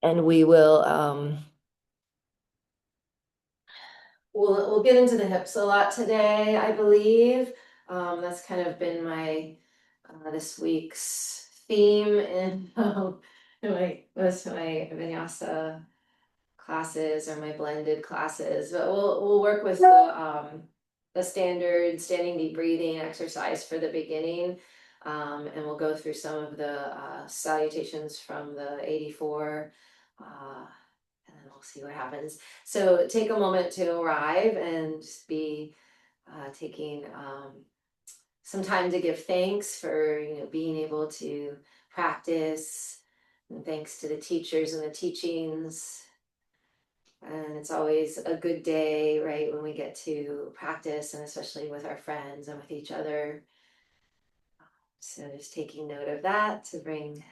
And we will we'll get into the hips a lot today, I believe. That's kind of been my this week's theme in my most of my vinyasa classes or my blended classes. But we'll work with the standard standing deep breathing exercise for the beginning. And we'll go through some of the salutations from the 84. And then we'll see what happens. So take a moment to arrive and just be taking some time to give thanks for being able to practice, and thanks to the teachers and the teachings. And it's always a good day, right, when we get to practice, and especially with our friends and with each other. So just taking note of that to bring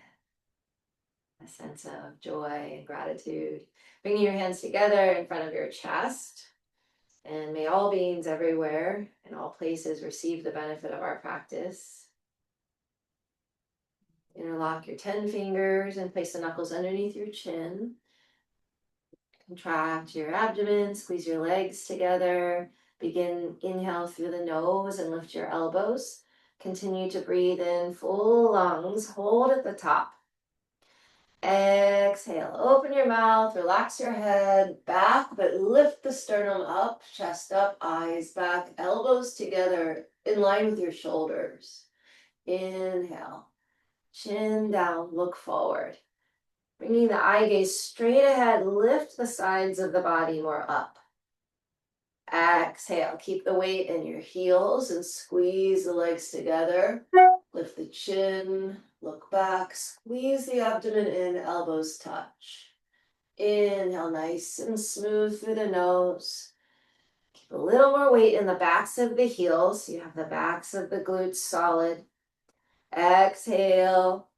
a sense of joy and gratitude. Bringing your hands together in front of your chest. And may all beings everywhere in all places receive the benefit of our practice. Interlock your 10 fingers and place the knuckles underneath your chin. Contract your abdomen, squeeze your legs together. Begin inhale through the nose and lift your elbows. Continue to breathe in full lungs. Hold at the top. Exhale, open your mouth, relax your head back, but lift the sternum up, chest up, eyes back, elbows together in line with your shoulders. Inhale, chin down, look forward. Bringing the eye gaze straight ahead, lift the sides of the body more up. Exhale, keep the weight in your heels and squeeze the legs together. Lift the chin, look back, squeeze the abdomen in, elbows touch. Inhale, nice and smooth through the nose. Keep a little more weight in the backs of the heels, so you have the backs of the glutes solid. Exhale,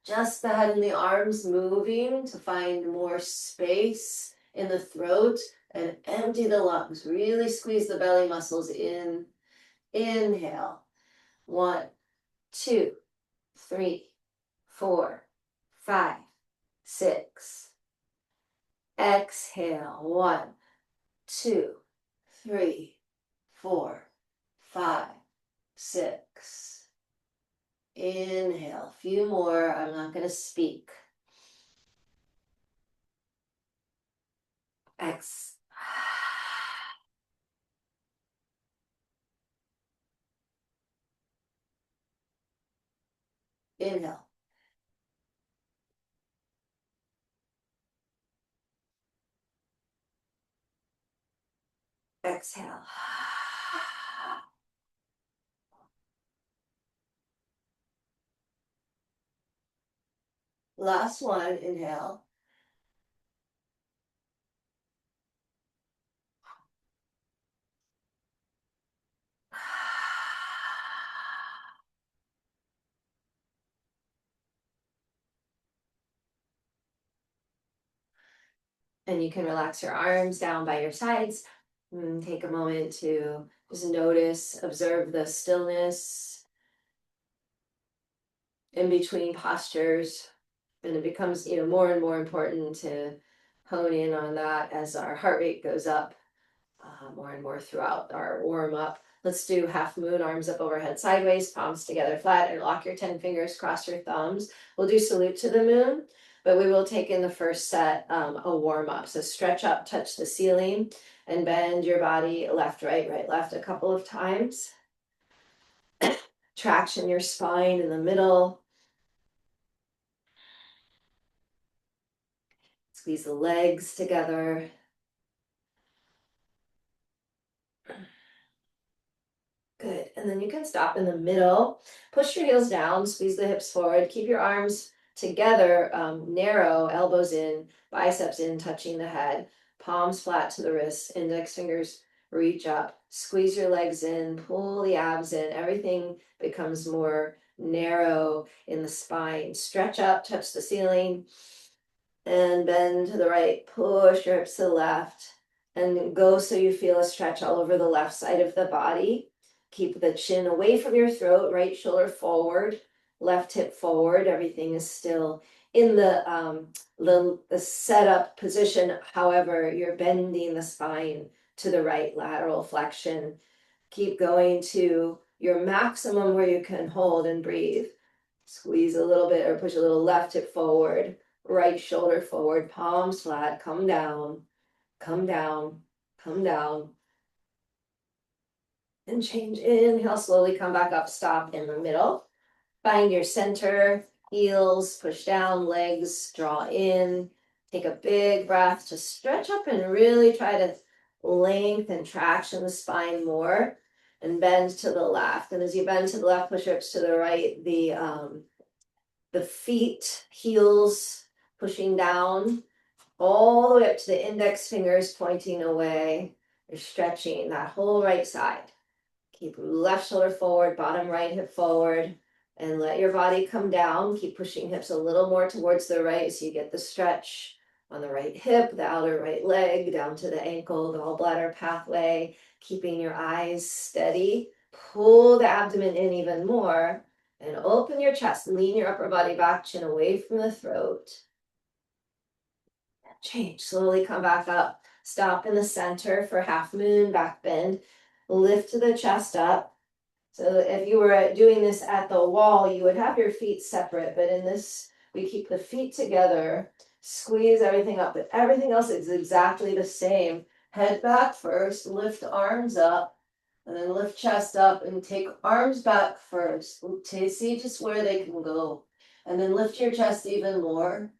just the head and the arms moving to find more space in the throat and empty the lungs. Really squeeze the belly muscles in. Inhale. 1, 2, 3, 4, 5, 6. Exhale. 1, 2, 3, 4, 5, 6. Inhale. A few more. I'm not going to speak. Exhale. Inhale. Exhale. Last one, inhale. And you can relax your arms down by your sides. And take a moment to just notice, observe the stillness in between postures. And it becomes, more and more important to hone in on that as our heart rate goes up more and more throughout our warm up. Let's do half moon, arms up overhead sideways, palms together flat, and lock your 10 fingers, cross your thumbs. We'll do salute to the moon, but we will take in the first set a warm up. So stretch up, touch the ceiling, and bend your body left, right, left a couple of times. Traction your spine in the middle. Squeeze the legs together. Good. And then you can stop in the middle. Push your heels down, squeeze the hips forward. Keep your arms together, narrow, elbows in, biceps in, touching the head. Palms flat to the wrists, index fingers reach up. Squeeze your legs in, pull the abs in. Everything becomes more narrow in the spine. Stretch up, touch the ceiling, and bend to the right. Push your hips to the left, and go so you feel a stretch all over the left side of the body. Keep the chin away from your throat, right shoulder forward, left hip forward. Everything is still in the setup position. However, you're bending the spine to the right, lateral flexion. Keep going to your maximum where you can hold and breathe. Squeeze a little bit or push a little left hip forward, right shoulder forward, palms flat, come down, come down, come down. And change. Inhale, slowly come back up, stop in the middle. Find your center, heels, push down, legs, draw in. Take a big breath to stretch up and really try to lengthen, traction the spine more, and bend to the left. And as you bend to the left, push your hips to the right, the feet, heels pushing down all the way up to the index fingers pointing away. You're stretching that whole right side. Keep left shoulder forward, bottom right hip forward, and let your body come down. Keep pushing hips a little more towards the right so you get the stretch on the right hip, the outer right leg, down to the ankle, gallbladder pathway, keeping your eyes steady. Pull the abdomen in even more and open your chest. Lean your upper body back, chin away from the throat. Change. Slowly come back up. Stop in the center for half moon, back bend. Lift the chest up. So if you were doing this at the wall, you would have your feet separate, but in this, we keep the feet together, squeeze everything up, but everything else is exactly the same. Head back first, lift arms up, and then lift chest up and take arms back first. To see just where they can go. And then lift your chest even more.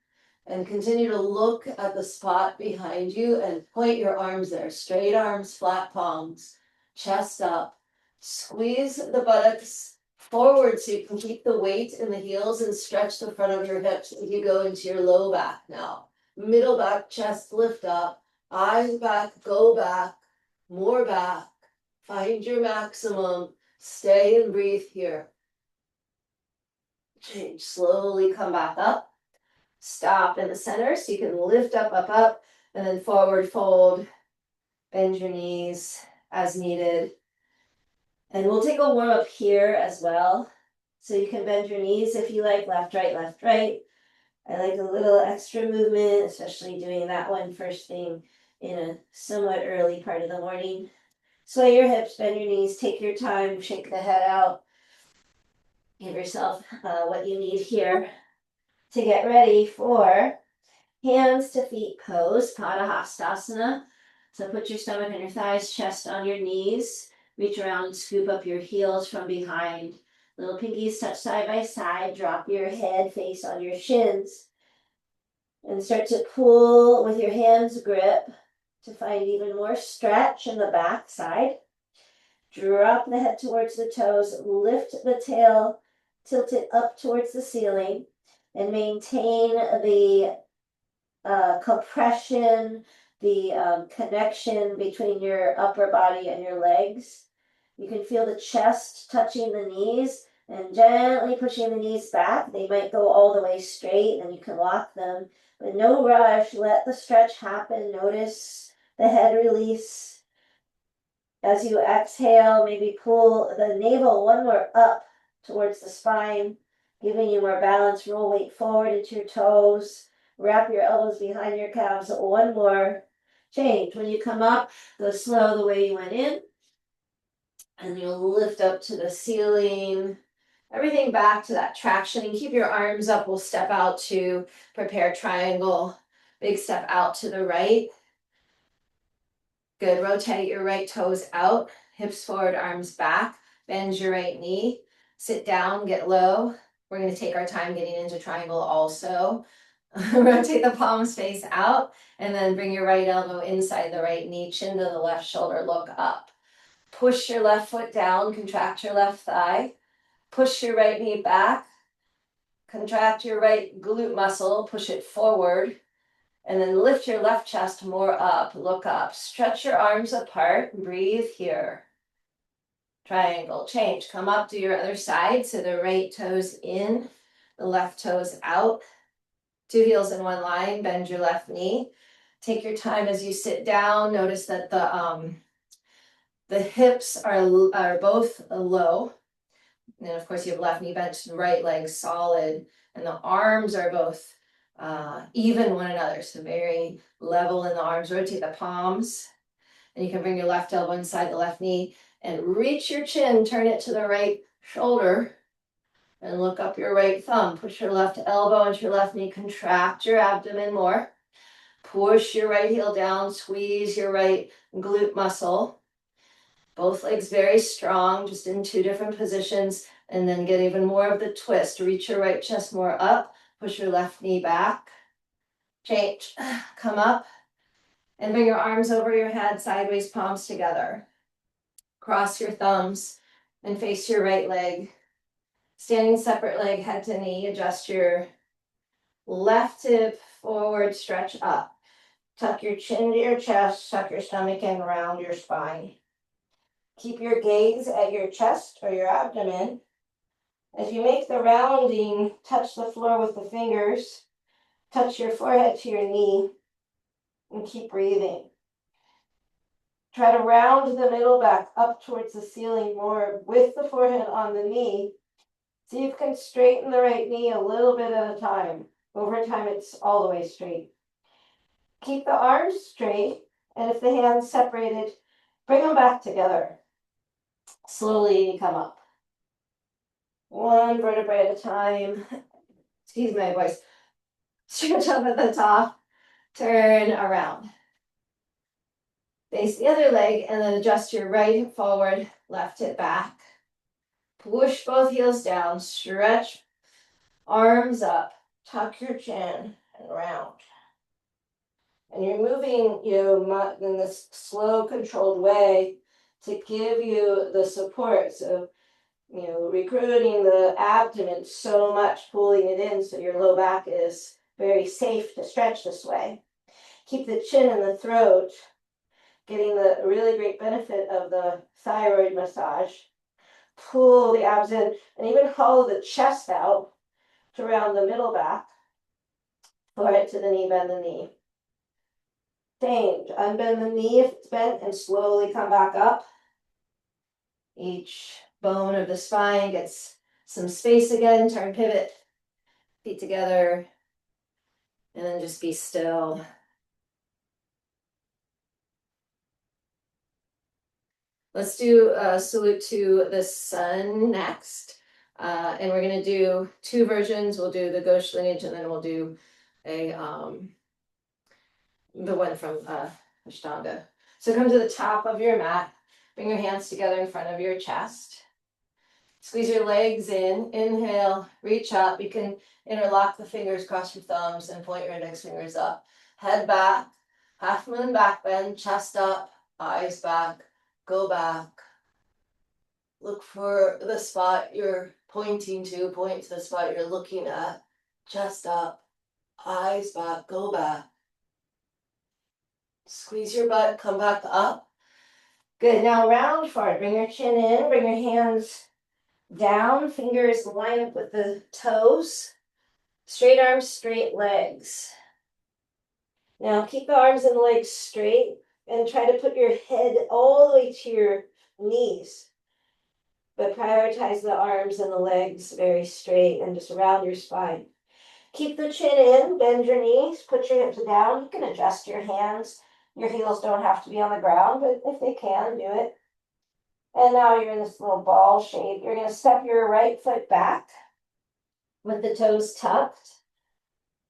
And continue to look at the spot behind you and point your arms there. Straight arms, flat palms, chest up. Squeeze the buttocks forward so you can keep the weight in the heels and stretch the front of your hips as you go into your low back now. Middle back, chest lift up. Eyes back, go back, more back. Find your maximum. Stay and breathe here. Change. Slowly come back up. Stop in the center so you can lift up, up, up, and then forward fold. Bend your knees as needed. And we'll take a warm up here as well. So you can bend your knees if you like, left, right, left, right. I like a little extra movement, especially doing that one first thing in a somewhat early part of the morning. Sway your hips, bend your knees, take your time, shake the head out. Give yourself what you need here to get ready for hands to feet pose, Padahastasana. So put your stomach on your thighs, chest on your knees. Reach around, scoop up your heels from behind. Little pinkies touch side by side. Drop your head, face on your shins. And start to pull with your hands grip to find even more stretch in the back side. Drop the head towards the toes. Lift the tail, tilt it up towards the ceiling. And maintain the compression, the connection between your upper body and your legs. You can feel the chest touching the knees and gently pushing the knees back. They might go all the way straight and you can lock them, but no rush. Let the stretch happen. Notice the head release. As you exhale, maybe pull the navel one more up towards the spine, giving you more balance. Roll weight forward into your toes. Wrap your elbows behind your calves. One more. Change. When you come up, go slow the way you went in. And you'll lift up to the ceiling. Everything back to that traction. And keep your arms up. We'll step out to prepare triangle. Big step out to the right. Good. Rotate your right toes out. Hips forward, arms back. Bend your right knee. Sit down, get low. We're going to take our time getting into triangle also. Rotate the palms face out and then bring your right elbow inside the right knee, chin to the left shoulder, look up. Push your left foot down, contract your left thigh. Push your right knee back. Contract your right glute muscle, push it forward. And then lift your left chest more up, look up. Stretch your arms apart, breathe here. Triangle, change, come up, do your other side. So the right toes in, the left toes out. Two heels in one line, bend your left knee. Take your time as you sit down. Notice that the hips are both low. And then of course you have left knee bent, right leg solid. And the arms are both even one another. So very level in the arms. Rotate the palms. And you can bring your left elbow inside the left knee and reach your chin, turn it to the right shoulder and look up your right thumb. Push your left elbow into your left knee, contract your abdomen more. Push your right heel down, squeeze your right glute muscle. Both legs very strong, just in two different positions. And then get even more of the twist. Reach your right chest more up, push your left knee back. Change, come up. And bring your arms over your head, sideways, palms together. Cross your thumbs and face your right leg. Standing separate leg, head to knee. Adjust your left hip forward, stretch up. Tuck your chin to your chest, tuck your stomach in, round your spine. Keep your gaze at your chest or your abdomen. As you make the rounding, touch the floor with the fingers. Touch your forehead to your knee and keep breathing. Try to round the middle back up towards the ceiling more with the forehead on the knee. See if you can straighten the right knee a little bit at a time. Over time, it's all the way straight. Keep the arms straight, and if the hands separated, bring them back together. Slowly come up. One vertebrae at a time. Excuse my voice. Stretch up at the top. Turn around. Face the other leg, and then adjust your right hip forward, left hip back. Push both heels down, stretch arms up, tuck your chin, and round. And you're moving, in this slow, controlled way to give you the support. So, recruiting the abdomen so much, pulling it in so your low back is very safe to stretch this way. Keep the chin in the throat, getting the really great benefit of the thyroid massage. Pull the abs in and even hollow the chest out to round the middle back. Forehead to the knee, bend the knee. Change. Unbend the knee if it's bent and slowly come back up. Each bone of the spine gets some space again. Turn, pivot, feet together, and then just be still. Let's do a salute to the sun next. And we're going to do two versions. We'll do the Ghosh lineage, and then we'll do the one from Ashtanga. So come to the top of your mat. Bring your hands together in front of your chest. Squeeze your legs in. Inhale, reach up. You can interlock the fingers, cross your thumbs, and point your index fingers up. Head back, half moon back bend, chest up, eyes back. Go back. Look for the spot you're pointing to. Point to the spot you're looking at. Chest up, eyes back, go back. Squeeze your butt, come back up. Good, now round forward. Bring your chin in, bring your hands down. Fingers line up with the toes. Straight arms, straight legs. Now keep the arms and legs straight and try to put your head all the way to your knees. But prioritize the arms and the legs very straight and just round your spine. Keep the chin in, bend your knees, put your hips down. You can adjust your hands. Your heels don't have to be on the ground, but if they can, do it. And now you're in this little ball shape. You're going to step your right foot back with the toes tucked.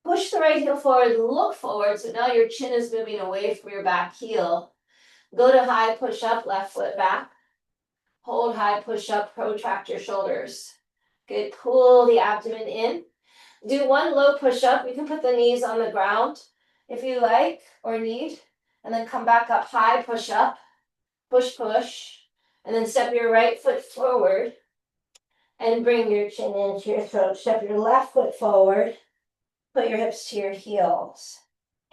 Push the right heel forward, look forward. So now your chin is moving away from your back heel. Go to high push up, left foot back. Hold high push up, protract your shoulders. Good, pull the abdomen in. Do one low push up. You can put the knees on the ground if you like or need. And then come back up, high push up, push, push. And then step your right foot forward and bring your chin into your throat. Step your left foot forward. Put your hips to your heels.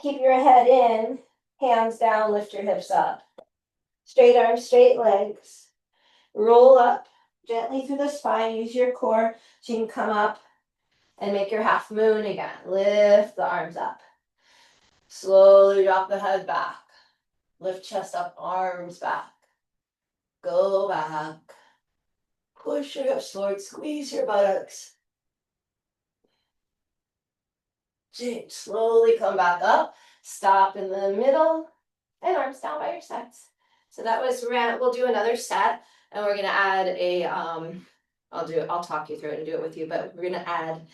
Keep your head in, hands down, lift your hips up. Straight arms, straight legs. Roll up gently through the spine. Use your core so you can come up and make your half moon again. Lift the arms up. Slowly drop the head back. Lift chest up, arms back. Go back. Push your hips forward, squeeze your buttocks. Change, slowly come back up, stop in the middle, and arms down by your sides. So that was, we'll do another set, and we're gonna add a, I'll talk you through it and do it with you, but we're gonna add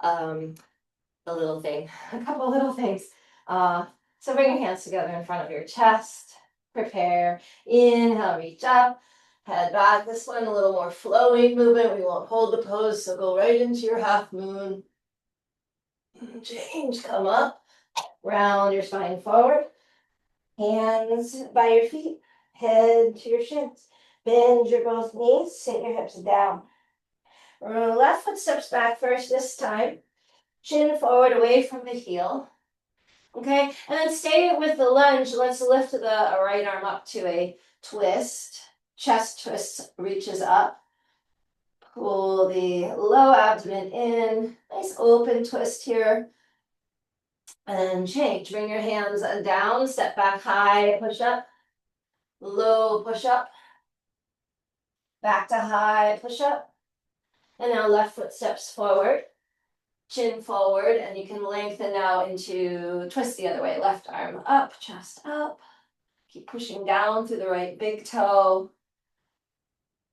a little thing, a couple little things. So bring your hands together in front of your chest, prepare, inhale, reach up, head back. This one, a little more flowing movement. We won't hold the pose, so go right into your half moon. Change, come up, round your spine forward, hands by your feet, head to your shins. Bend your both knees, sit your hips down. Left foot steps back first this time. Chin forward away from the heel. Okay, and then stay with the lunge. Let's lift the right arm up to a twist. Chest twist reaches up. Pull the low abdomen in. Nice open twist here. And change. Bring your hands down. Step back high. Push up. Low push up. Back to high push up. And now left foot steps forward. Chin forward. And you can lengthen now into twist the other way. Left arm up. Chest up. Keep pushing down through the right big toe.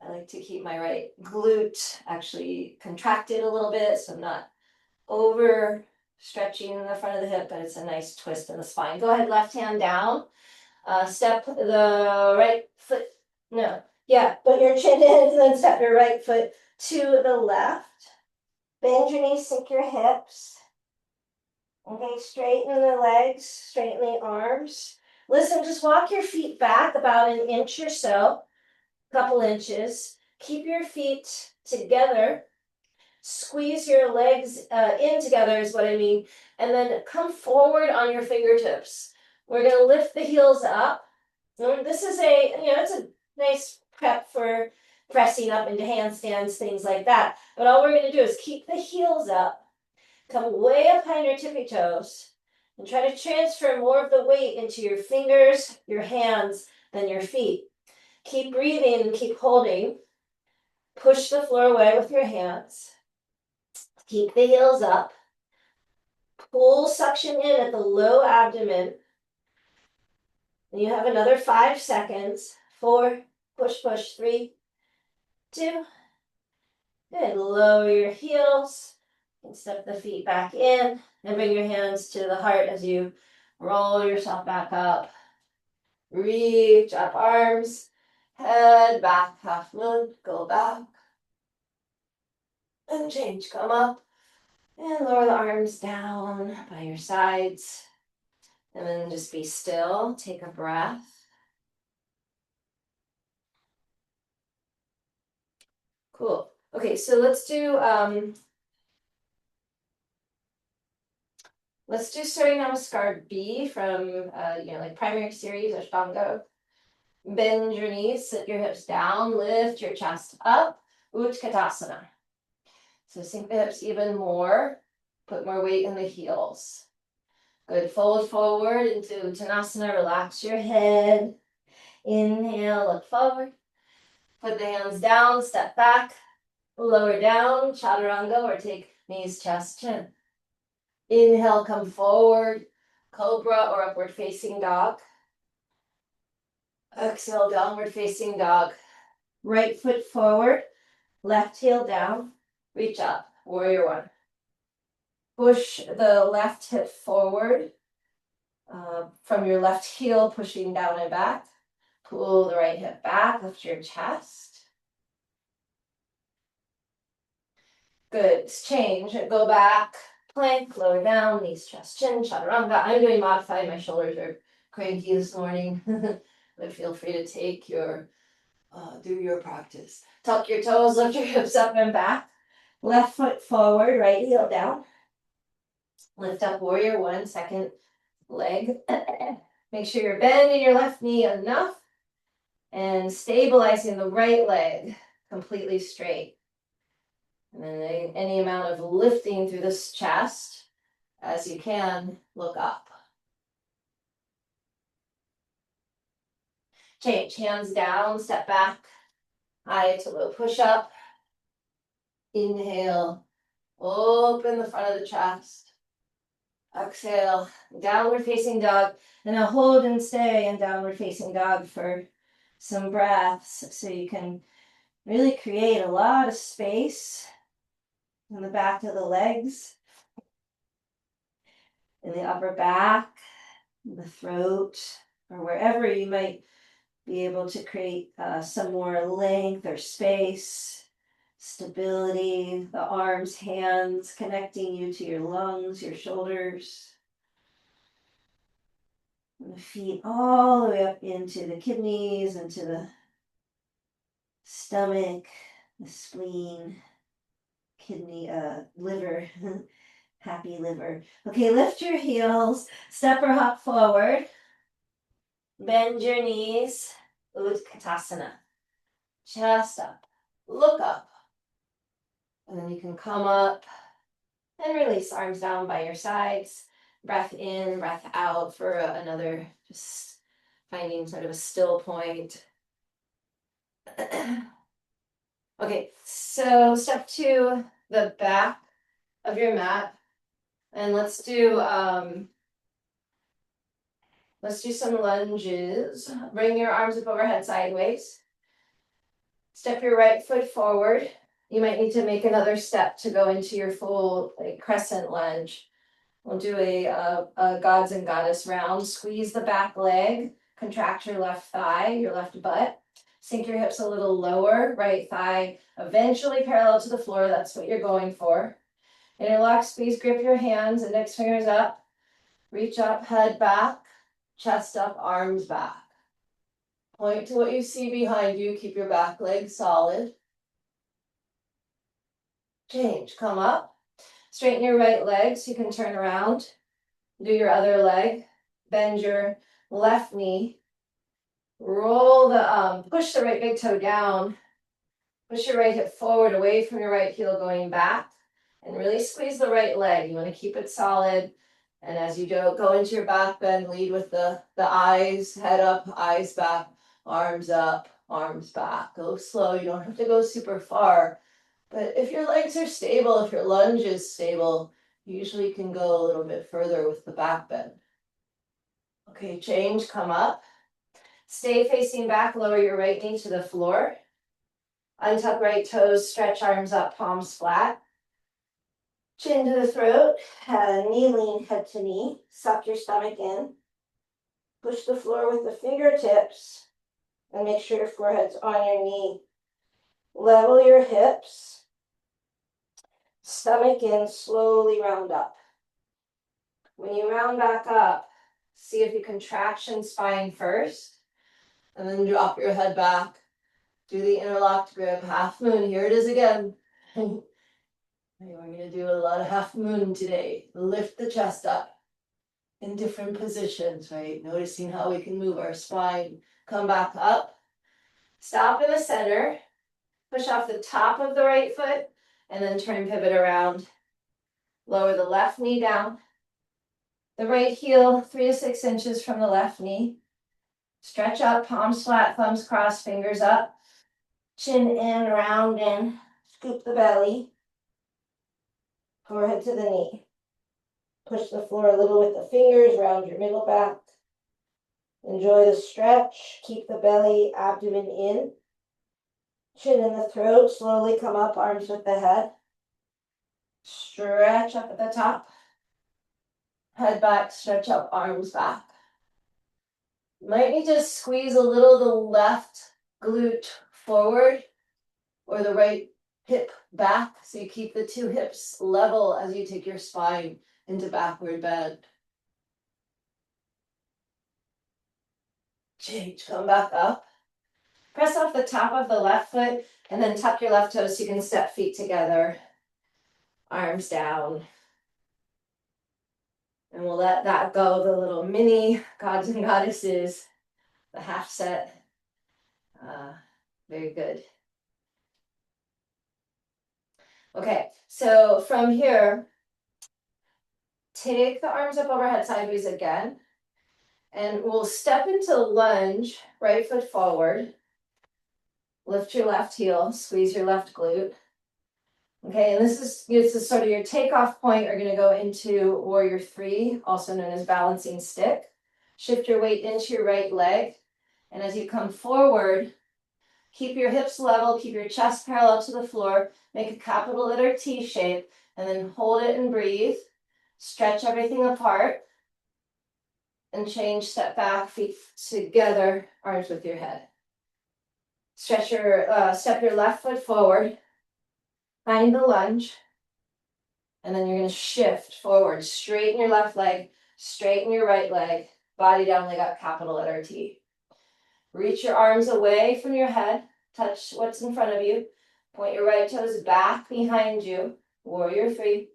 I like to keep my right glute actually contracted a little bit, so I'm not over stretching the front of the hip, but it's a nice twist in the spine. Go ahead, left hand down. Step the right foot, put your chin in, and then step your right foot to the left. Bend your knees, sink your hips. Okay, straighten the legs, straighten the arms. Listen, just walk your feet back about an inch or so, couple inches. Keep your feet together. Squeeze your legs in together is what I mean. And then come forward on your fingertips. We're going to lift the heels up. This is it's a nice prep for pressing up into handstands, things like that. But all we're going to do is keep the heels up. Come way up behind your tippy toes. And try to transfer more of the weight into your fingers, your hands, than your feet. Keep breathing and keep holding. Push the floor away with your hands. Keep the heels up. Pull suction in at the low abdomen. And you have another 5 seconds. 4, push, push, 3, 2. Good. Lower your heels. And step the feet back in. And bring your hands to the heart as you roll yourself back up. Reach up arms. Head back, half moon. Go back. And change. Come up. And lower the arms down by your sides. And then just be still. Take a breath. Cool. Okay, so let's do starting namaskar B from like primary series Ashtanga. Bend your knees, sit your hips down, lift your chest up. Utkatasana. So sink the hips even more. Put more weight in the heels. Good. Fold forward into Uttanasana. Relax your head. Inhale, look forward. Put the hands down, step back. Lower down, chaturanga, or take knees, chest, chin. Inhale, come forward. Cobra or upward facing dog. Exhale, downward facing dog. Right foot forward. Left heel down. Reach up. Warrior one. Push the left hip forward. From your left heel, pushing down and back. Pull the right hip back, lift your chest. Good, change, go back, plank, lower down, knees, chest, chin, chaturanga. I'm doing modified, my shoulders are cranky this morning. But feel free to take your, do your practice. Tuck your toes, lift your hips up and back. Left foot forward, right heel down. Lift up warrior one, second leg. Make sure you're bending your left knee enough and stabilizing the right leg completely straight. And then any amount of lifting through this chest as you can, look up. Change, hands down, step back, high to low push up. Inhale, open the front of the chest. Exhale, downward facing dog. And now hold and stay in downward facing dog for some breaths so you can really create a lot of space in the back of the legs, in the upper back, in the throat, or wherever you might be able to create some more length or space, stability, the arms, hands connecting you to your lungs, your shoulders. And the feet all the way up into the kidneys, into the stomach, the spleen, kidney, liver, happy liver. Okay, lift your heels, step or hop forward, bend your knees, Utkatasana, chest up, look up, and then you can come up and release arms down by your sides, breath in, breath out for another, just finding sort of a still point. Okay, so step to the back of your mat, and let's do some lunges. Bring your arms up overhead sideways. Step your right foot forward. You might need to make another step to go into your full crescent lunge. We'll do a gods and goddess round. Squeeze the back leg, contract your left thigh, your left butt. Sink your hips a little lower, right thigh eventually parallel to the floor. That's what you're going for. Interlock, squeeze, grip your hands, index fingers up. Reach up, head back, chest up, arms back. Point to what you see behind you. Keep your back leg solid. Change, come up. Straighten your right leg so you can turn around. Do your other leg. Bend your left knee. Roll push the right big toe down. Push your right hip forward away from your right heel going back. And really squeeze the right leg. You want to keep it solid. And as you go into your back bend, lead with the eyes, head up, eyes back, arms up, arms back. Go slow. You don't have to go super far. But if your legs are stable, if your lunge is stable, you usually can go a little bit further with the back bend. Okay, change, come up. Stay facing back, lower your right knee to the floor. Untuck right toes, stretch arms up, palms flat. Chin to the throat, knee lean, head to knee. Suck your stomach in. Push the floor with the fingertips and make sure your forehead's on your knee. Level your hips. Stomach in, slowly round up. When you round back up, see if you contraction spine first, and then drop your head back. Do the interlocked grip, half moon. Here it is again. We're going to do a lot of half moon today. Lift the chest up in different positions, right? Noticing how we can move our spine. Come back up. Stop in the center. Push off the top of the right foot, and then turn pivot around. Lower the left knee down. The right heel 3 to 6 inches from the left knee. Stretch up, palms flat, thumbs crossed, fingers up. Chin in, round in. Scoop the belly. Forehead to the knee. Push the floor a little with the fingers, round your middle back. Enjoy the stretch. Keep the belly, abdomen in. Chin in the throat. Slowly come up, arms with the head. Stretch up at the top. Head back, stretch up, arms back. Might need to squeeze a little the left glute forward or the right hip back so you keep the two hips level as you take your spine into backward bend. Change, come back up. Press off the top of the left foot and then tuck your left toes so you can step feet together. Arms down. And we'll let that go, the little mini gods and goddesses, the half set. Very good. Okay, so from here, take the arms up overhead sideways again, and we'll step into lunge, right foot forward. Lift your left heel, squeeze your left glute. Okay, and this is sort of your takeoff point. You're gonna go into warrior three, also known as balancing stick. Shift your weight into your right leg. And as you come forward, keep your hips level, keep your chest parallel to the floor, make a capital letter T shape, and then hold it and breathe. Stretch everything apart. And change, step back, feet together, arms with your head. Step your left foot forward, find the lunge, and then you're gonna shift forward, straighten your left leg, straighten your right leg, body down, leg up, capital letter T. Reach your arms away from your head, touch what's in front of you, point your right toes back behind you, warrior three.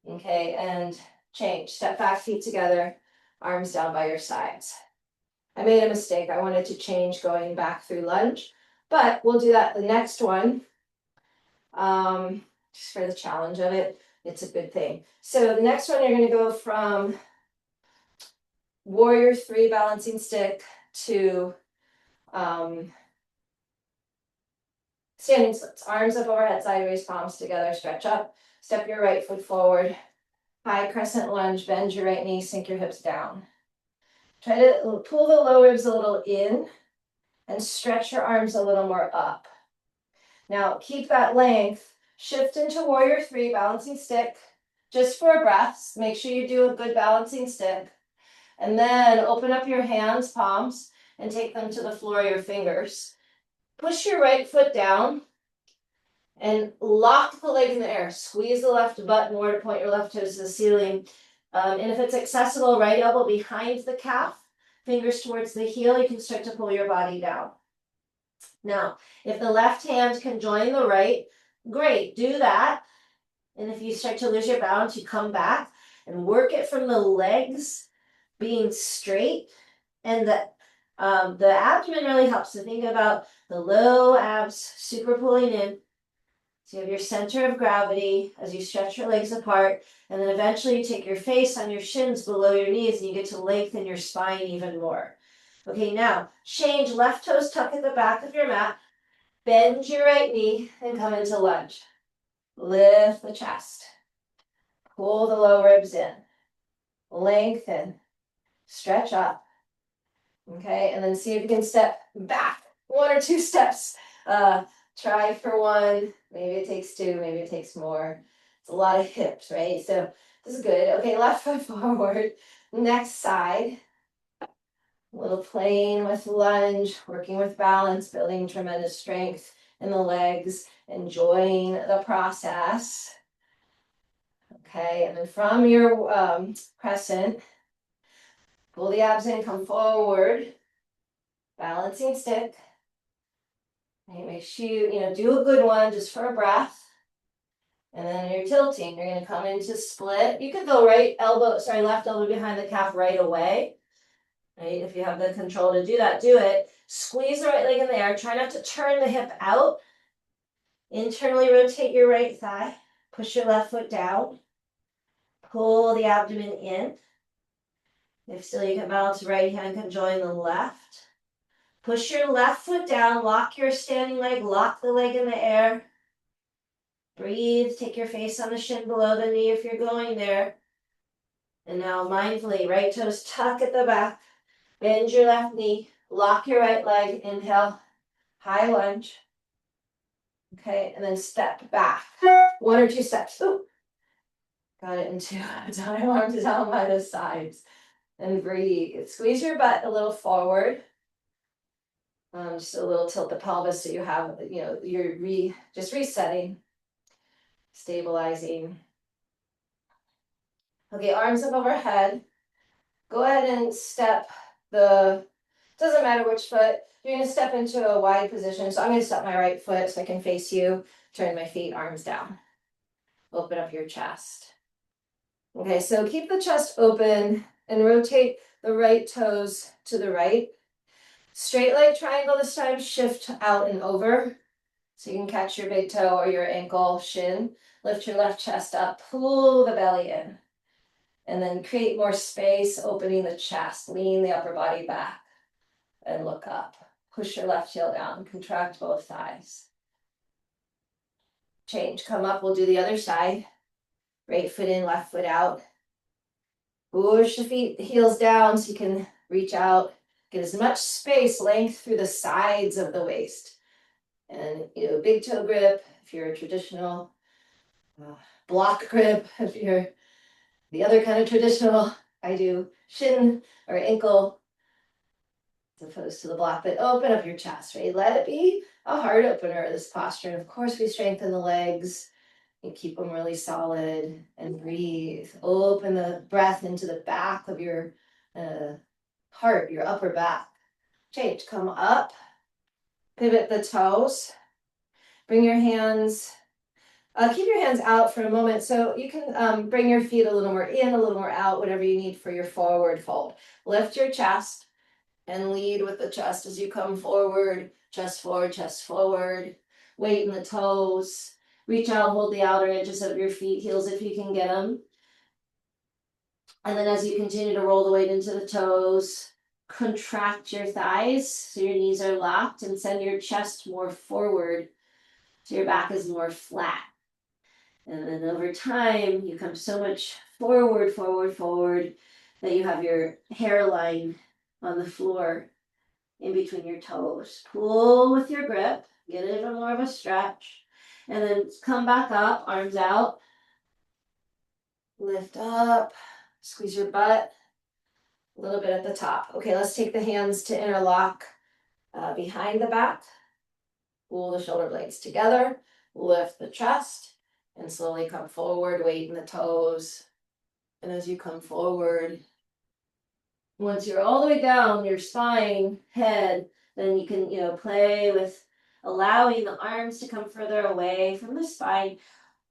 Okay, and change, step back, feet together, arms down by your sides. I made a mistake. I wanted to change going back through lunge, but we'll do that the next one. Just for the challenge of it, it's a good thing. So the next one, you're going to go from warrior three balancing stick to standing splits. Arms up overhead, sideways, palms together, stretch up. Step your right foot forward. High crescent lunge, bend your right knee, sink your hips down. Try to pull the low ribs a little in and stretch your arms a little more up. Now keep that length, shift into warrior three, balancing stick, just for a breath. Make sure you do a good balancing stick. And then open up your hands, palms, and take them to the floor of your fingers. Push your right foot down and lock the leg in the air. Squeeze the left butt more to point your left toes to the ceiling. And if it's accessible, right elbow behind the calf, fingers towards the heel, you can start to pull your body down. Now, if the left hand can join the right, great, do that. And if you start to lose your balance, you come back and work it from the legs being straight. And the abdomen really helps. So think about the low abs super pulling in. So you have your center of gravity as you stretch your legs apart. And then eventually you take your face on your shins below your knees and you get to lengthen your spine even more. Okay, now change, left toes tuck at the back of your mat. Bend your right knee and come into lunge. Lift the chest. Pull the low ribs in. Lengthen. Stretch up. Okay, and then see if you can step back. 1 or 2 steps. Try for 1. Maybe it takes 2. Maybe it takes more. It's a lot of hips, right? So this is good. Okay, left foot forward. Next side. A little playing with lunge, working with balance, building tremendous strength in the legs, enjoying the process. Okay, and then from your crescent, pull the abs in, come forward, balancing stick. Okay, make sure you do a good one just for a breath. And then you're tilting. You're going to come into split. You could go left elbow behind the calf right away. Right? If you have the control to do that, do it. Squeeze the right leg in the air. Try not to turn the hip out. Internally rotate your right thigh. Push your left foot down. Pull the abdomen in. If still you can balance, right hand can join the left. Push your left foot down. Lock your standing leg. Lock the leg in the air. Breathe. Take your face on the shin below the knee if you're going there. And now mindfully, right toes tuck at the back. Bend your left knee. Lock your right leg. Inhale. High lunge. Okay, and then step back. 1 or 2 steps. Ooh. Got it into time, arms down by the sides. And breathe. Squeeze your butt a little forward. Just a little tilt the pelvis so you have, you're just resetting, stabilizing. Okay, arms up overhead. Go ahead and step doesn't matter which foot, you're going to step into a wide position. So I'm going to step my right foot so I can face you, turn my feet, arms down. Open up your chest. Okay, so keep the chest open and rotate the right toes to the right. Straight leg triangle this time, shift out and over. So you can catch your big toe or your ankle, shin. Lift your left chest up, pull the belly in. And then create more space, opening the chest. Lean the upper body back and look up. Push your left heel down, contract both thighs. Change, come up, we'll do the other side. Right foot in, left foot out. Push the feet, heels down so you can reach out. Get as much space, length through the sides of the waist. And big toe grip if you're a traditional, block grip if you're the other kind of traditional. I do shin or ankle as opposed to the block, but open up your chest, right? Let it be a heart opener, this posture. And of course, we strengthen the legs. You keep them really solid and breathe. Open the breath into the back of your heart, your upper back. Change, come up, pivot the toes, bring your hands, keep your hands out for a moment so you can bring your feet a little more in, a little more out, whatever you need for your forward fold. Lift your chest and lead with the chest as you come forward, chest forward, chest forward. Weight in the toes. Reach out, hold the outer edges of your feet, heels if you can get them. And then as you continue to roll the weight into the toes, contract your thighs so your knees are locked and send your chest more forward so your back is more flat. And then over time, you come so much forward, forward, forward that you have your hairline on the floor in between your toes. Pull with your grip, get even more of a stretch, and then come back up, arms out, lift up, squeeze your butt, a little bit at the top. Okay, let's take the hands to interlock behind the back, pull the shoulder blades together, lift the chest, and slowly come forward, weight in the toes. And as you come forward, once you're all the way down your spine, head, then you can, play with allowing the arms to come further away from the spine.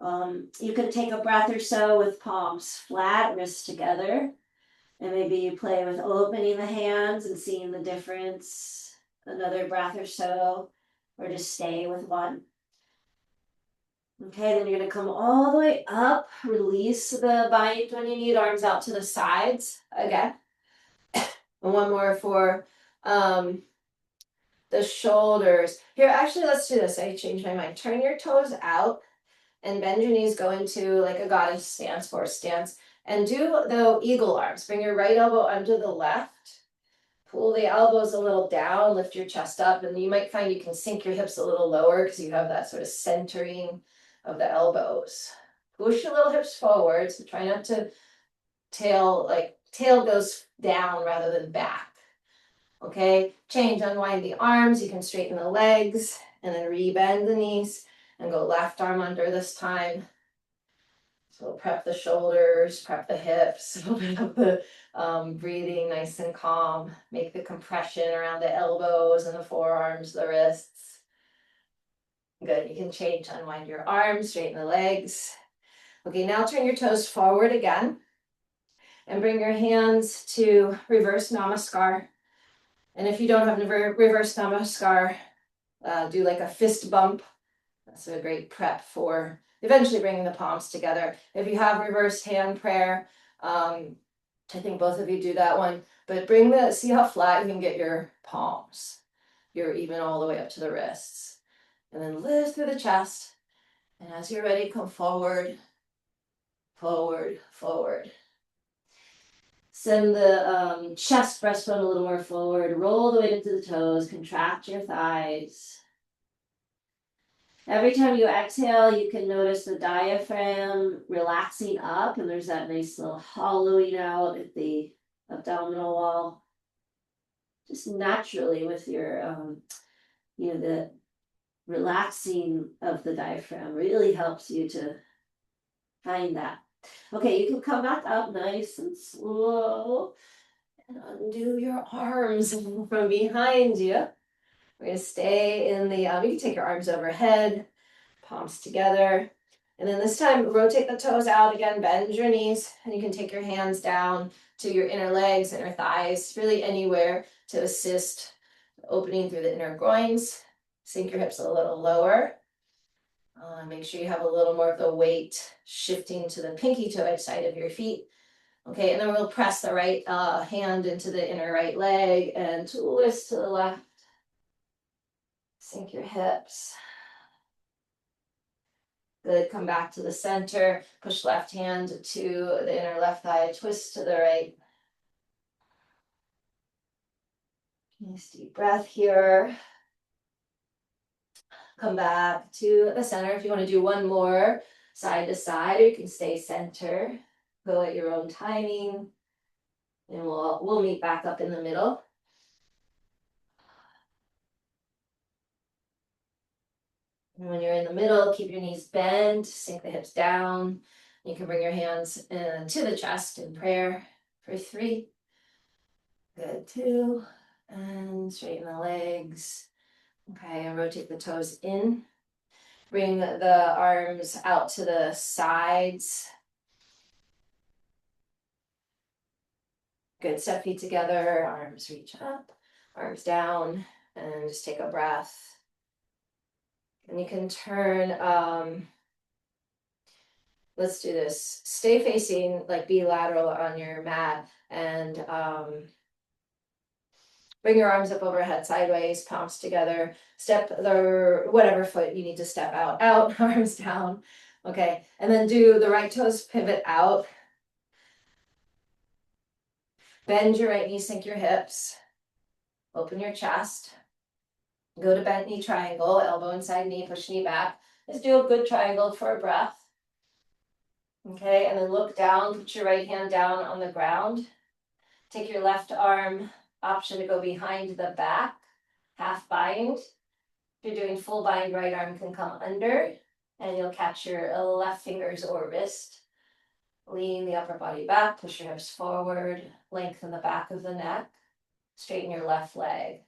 You can take a breath or so with palms flat, wrists together. And maybe you play with opening the hands and seeing the difference. Another breath or so, or just stay with one. Okay, then you're gonna come all the way up, release the bind when you need, arms out to the sides again. And one more for the shoulders. Here, actually, let's do this. I changed my mind. Turn your toes out and bend your knees, go into like a goddess stance, horse stance, and do the eagle arms. Bring your right elbow under the left. Pull the elbows a little down, lift your chest up, and you might find you can sink your hips a little lower because you have that sort of centering of the elbows. Push your little hips forward, so try not to tail goes down rather than back. Okay, change, unwind the arms, you can straighten the legs, and then rebend the knees, and go left arm under this time. So prep the shoulders, prep the hips, open up the breathing nice and calm. Make the compression around the elbows and the forearms, the wrists. Good, you can change, unwind your arms, straighten the legs. Okay, now turn your toes forward again. And bring your hands to reverse namaskar. And if you don't have reverse namaskar, do like a fist bump. That's a great prep for eventually bringing the palms together. If you have reversed hand prayer, I think both of you do that one, but see how flat you can get your palms. You're even all the way up to the wrists. And then lift through the chest. And as you're ready, come forward, forward, forward. Send the chest breastbone a little more forward. Roll the weight into the toes. Contract your thighs. Every time you exhale, you can notice the diaphragm relaxing up, and there's that nice little hollowing out at the abdominal wall. Just naturally with your, the relaxing of the diaphragm really helps you to find that. Okay, you can come back up nice and slow and undo your arms from behind you. We're going to stay in the, you can take your arms overhead, palms together. And then this time, rotate the toes out again, bend your knees, and you can take your hands down to your inner legs, inner thighs, really anywhere to assist opening through the inner groins. Sink your hips a little lower. Make sure you have a little more of the weight shifting to the pinky toe edge side of your feet. Okay, and then we'll press the right hand into the inner right leg and twist to the left. Sink your hips. Good, come back to the center, push left hand to the inner left thigh, twist to the right. Nice deep breath here. Come back to the center. If you want to do one more side to side, or you can stay center. Go at your own timing. And we'll meet back up in the middle. And when you're in the middle, keep your knees bent, sink the hips down. You can bring your hands to the chest in prayer for 3. Good, 2. And straighten the legs. Okay, and rotate the toes in. Bring the arms out to the sides. Good, step feet together, arms reach up, arms down, and just take a breath. And you can turn, let's do this. Stay facing, like be lateral on your mat, and bring your arms up overhead sideways, palms together, step the whatever foot you need to step out, arms down. Okay, and then do the right toes pivot out. Bend your right knee, sink your hips, open your chest. Go to bent knee triangle, elbow inside knee, push knee back. Let's do a good triangle for a breath. Okay, and then look down, put your right hand down on the ground. Take your left arm, option to go behind the back, half bind. If you're doing full bind, right arm can come under, and you'll catch your left fingers or wrist. Lean the upper body back, push your hips forward, lengthen the back of the neck, straighten your left leg.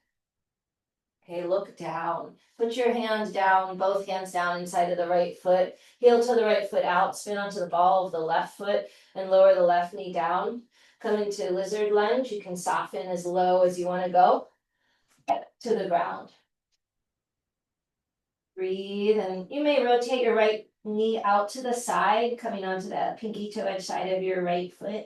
Okay, look down. Put your hands down, both hands down inside of the right foot. Heel to the right foot out, spin onto the ball of the left foot and lower the left knee down. Come into lizard lunge. You can soften as low as you want to go to the ground. Breathe, and you may rotate your right knee out to the side, coming onto that pinky toe edge side of your right foot.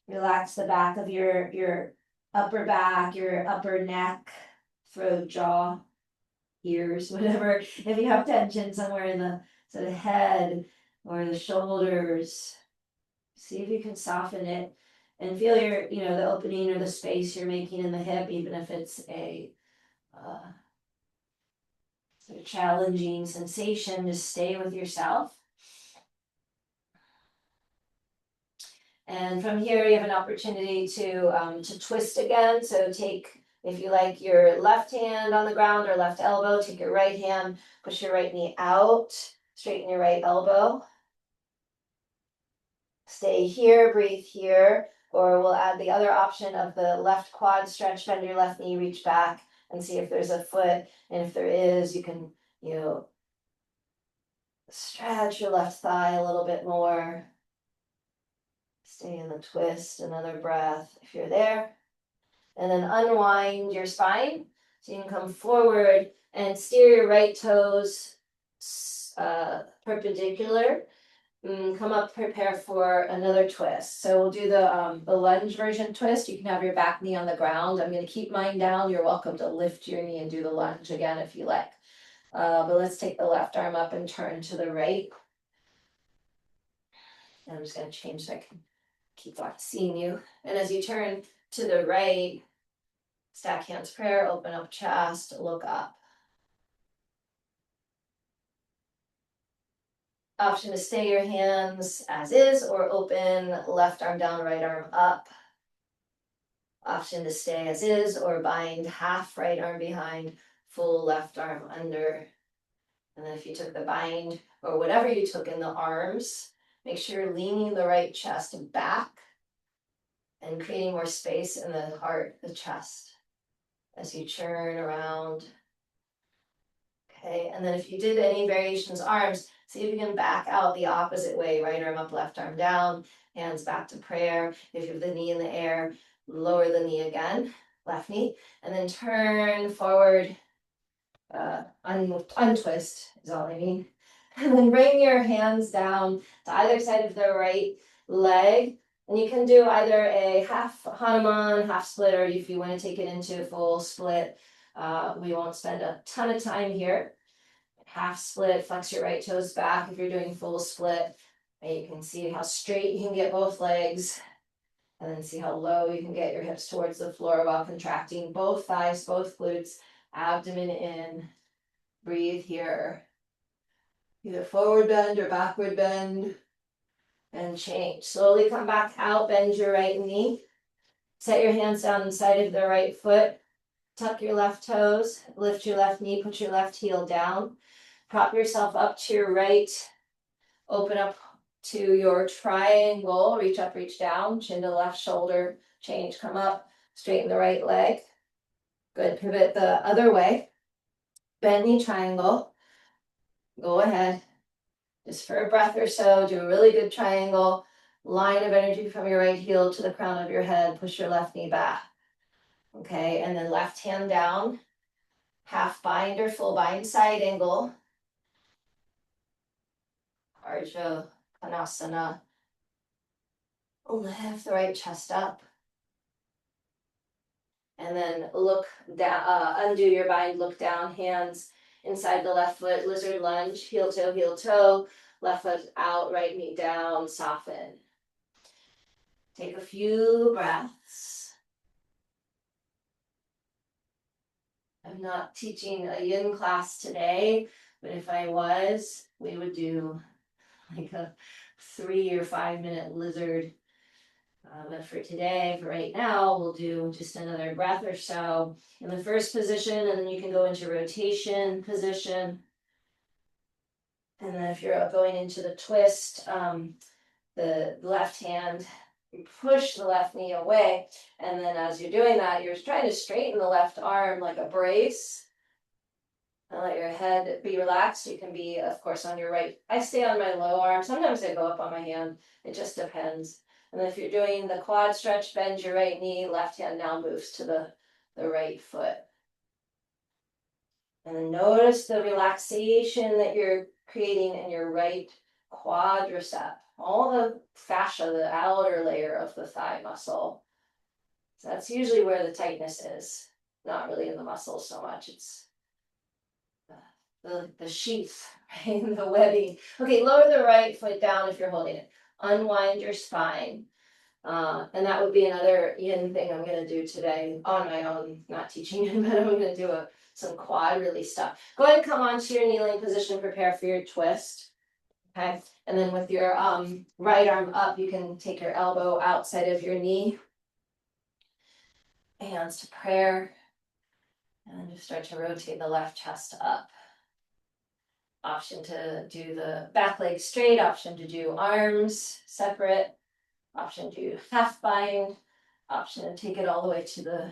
Relax the back of your upper back, your upper neck, throat, jaw, ears, whatever. If you have tension somewhere in the sort of head or the shoulders, see if you can soften it and feel your, the opening or the space you're making in the hip, even if it's a sort of challenging sensation. Just stay with yourself. And from here, you have an opportunity to twist again. So take, if you like, your left hand on the ground or left elbow, take your right hand, push your right knee out, straighten your right elbow. Stay here, breathe here, or we'll add the other option of the left quad stretch, bend your left knee, reach back, and see if there's a foot. And if there is, you can, stretch your left thigh a little bit more. Stay in the twist, another breath if you're there. And then unwind your spine. So you can come forward and steer your right toes perpendicular. Come up, prepare for another twist. So we'll do the lunge version twist. You can have your back knee on the ground. I'm going to keep mine down. You're welcome to lift your knee and do the lunge again if you like. But let's take the left arm up and turn to the right. I'm just going to change so I can keep on seeing you. And as you turn to the right, stack hands prayer, open up chest, look up. Option to stay your hands as is or open, left arm down, right arm up. Option to stay as is or bind half right arm behind, full left arm under. And then if you took the bind or whatever you took in the arms, make sure you're leaning the right chest back and creating more space in the heart, the chest, as you churn around. Okay, and then if you did any variations arms, see if you can back out the opposite way, right arm up, left arm down, hands back to prayer. If you have the knee in the air, lower the knee again, left knee, and then turn forward, untwist is all I mean. And then bring your hands down to either side of the right leg. And you can do either a half Hanuman, half split, or if you want to take it into full split. We won't spend a ton of time here. half split, flex your right toes back if you're doing full split. And you can see how straight you can get both legs. And then see how low you can get your hips towards the floor while contracting both thighs, both glutes, abdomen in. Breathe here. Either forward bend or backward bend. And change. Slowly come back out, bend your right knee. Set your hands down inside of the right foot. Tuck your left toes, lift your left knee, put your left heel down. Prop yourself up to your right. Open up to your triangle. Reach up, reach down. Chin to left shoulder. Change, come up. Straighten the right leg. Good, pivot the other way. Bend knee triangle. Go ahead. Just for a breath or so, do a really good triangle. Line of energy from your right heel to the crown of your head. Push your left knee back. Okay, and then left hand down. Half bind or full bind side angle. Ardha Konasana. Lift the right chest up. And then look down, undo your bind, look down, hands inside the left foot, lizard lunge, heel toe, left foot out, right knee down, soften. Take a few breaths. I'm not teaching a yin class today, but if I was, we would do like a 3 or 5 minute lizard. But for today, for right now, we'll do just another breath or so in the first position, and then you can go into rotation position. And then if you're going into the twist, the left hand, you push the left knee away. And then as you're doing that, you're trying to straighten the left arm like a brace. And let your head be relaxed. You can be, of course, on your right. I stay on my low arm. Sometimes I go up on my hand. It just depends. And then if you're doing the quad stretch, bend your right knee, left hand now moves to the right foot. And then notice the relaxation that you're creating in your right quadricep. All the fascia, the outer layer of the thigh muscle. So that's usually where the tightness is. Not really in the muscles so much. It's the sheath, right? The webbing. Okay, lower the right foot down if you're holding it. Unwind your spine. And that would be another yin thing I'm going to do today on my own, not teaching you, but I'm going to do some quad release stuff. Go ahead and come onto your kneeling position, prepare for your twist. Okay, and then with your right arm up, you can take your elbow outside of your knee. Hands to prayer. And then just start to rotate the left chest up. Option to do the back leg straight, option to do arms separate, option to do half bind, option to take it all the way to the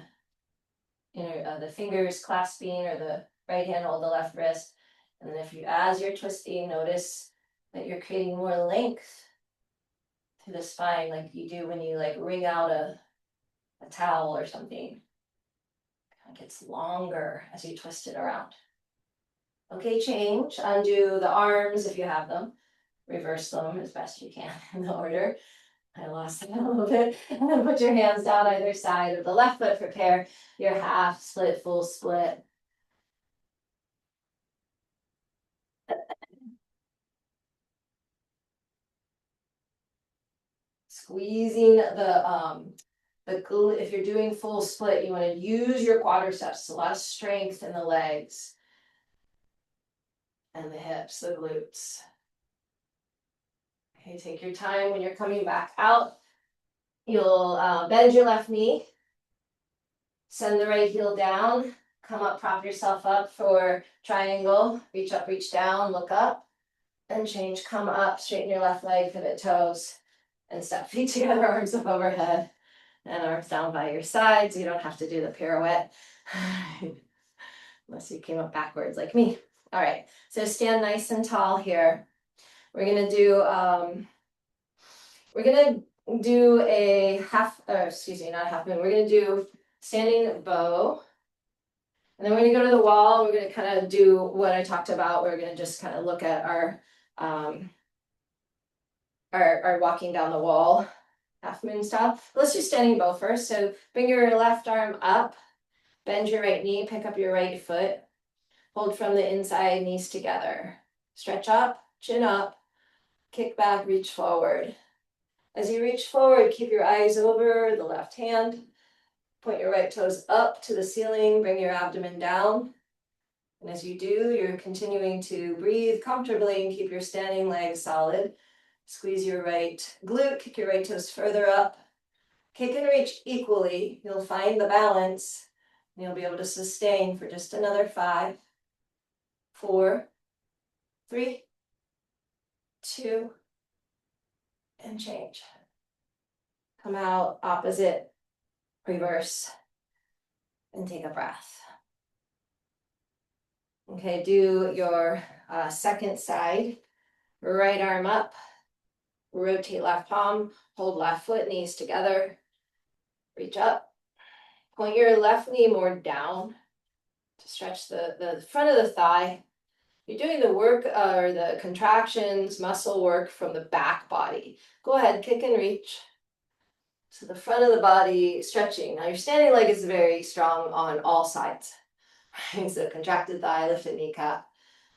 inner, the fingers clasping, or the right hand hold the left wrist. And then if you, as you're twisting, notice that you're creating more length to the spine, like you do when you like wring out a towel or something. It gets longer as you twist it around. Okay, change, undo the arms if you have them, reverse them as best you can in the order. I lost it a little bit. And then put your hands down either side of the left foot, prepare your half split, full split. Squeezing if you're doing full split, you want to use your quadriceps, a lot of strength in the legs and the hips, the glutes. Okay, take your time. When you're coming back out, you'll bend your left knee, send the right heel down, come up, prop yourself up for triangle, reach up, reach down, look up, and change, come up, straighten your left leg, pivot toes, and step feet together, arms up overhead, and arms down by your sides. You don't have to do the pirouette. Unless you came up backwards like me. All right, so stand nice and tall here. We're gonna do a half, not half moon. We're gonna do standing bow. And then we're gonna go to the wall. We're gonna kind of do what I talked about. We're gonna just kind of look at our walking down the wall, half moon style. Let's do standing bow first. So bring your left arm up, bend your right knee, pick up your right foot. Hold from the inside, knees together. Stretch up, chin up, kick back, reach forward. As you reach forward, keep your eyes over the left hand. Point your right toes up to the ceiling, bring your abdomen down. And as you do, you're continuing to breathe comfortably and keep your standing legs solid. Squeeze your right glute, kick your right toes further up. Kick and reach equally. You'll find the balance. And you'll be able to sustain for just another 5, 4, 3, 2, and change. Come out opposite, reverse, and take a breath. Okay, do your second side. Right arm up, rotate left palm, hold left foot, knees together. Reach up, point your left knee more down to stretch the front of the thigh. You're doing the work or the contractions, muscle work from the back body. Go ahead, kick and reach. So the front of the body stretching. Now your standing leg is very strong on all sides. Right? So contracted thigh, lifted kneecap.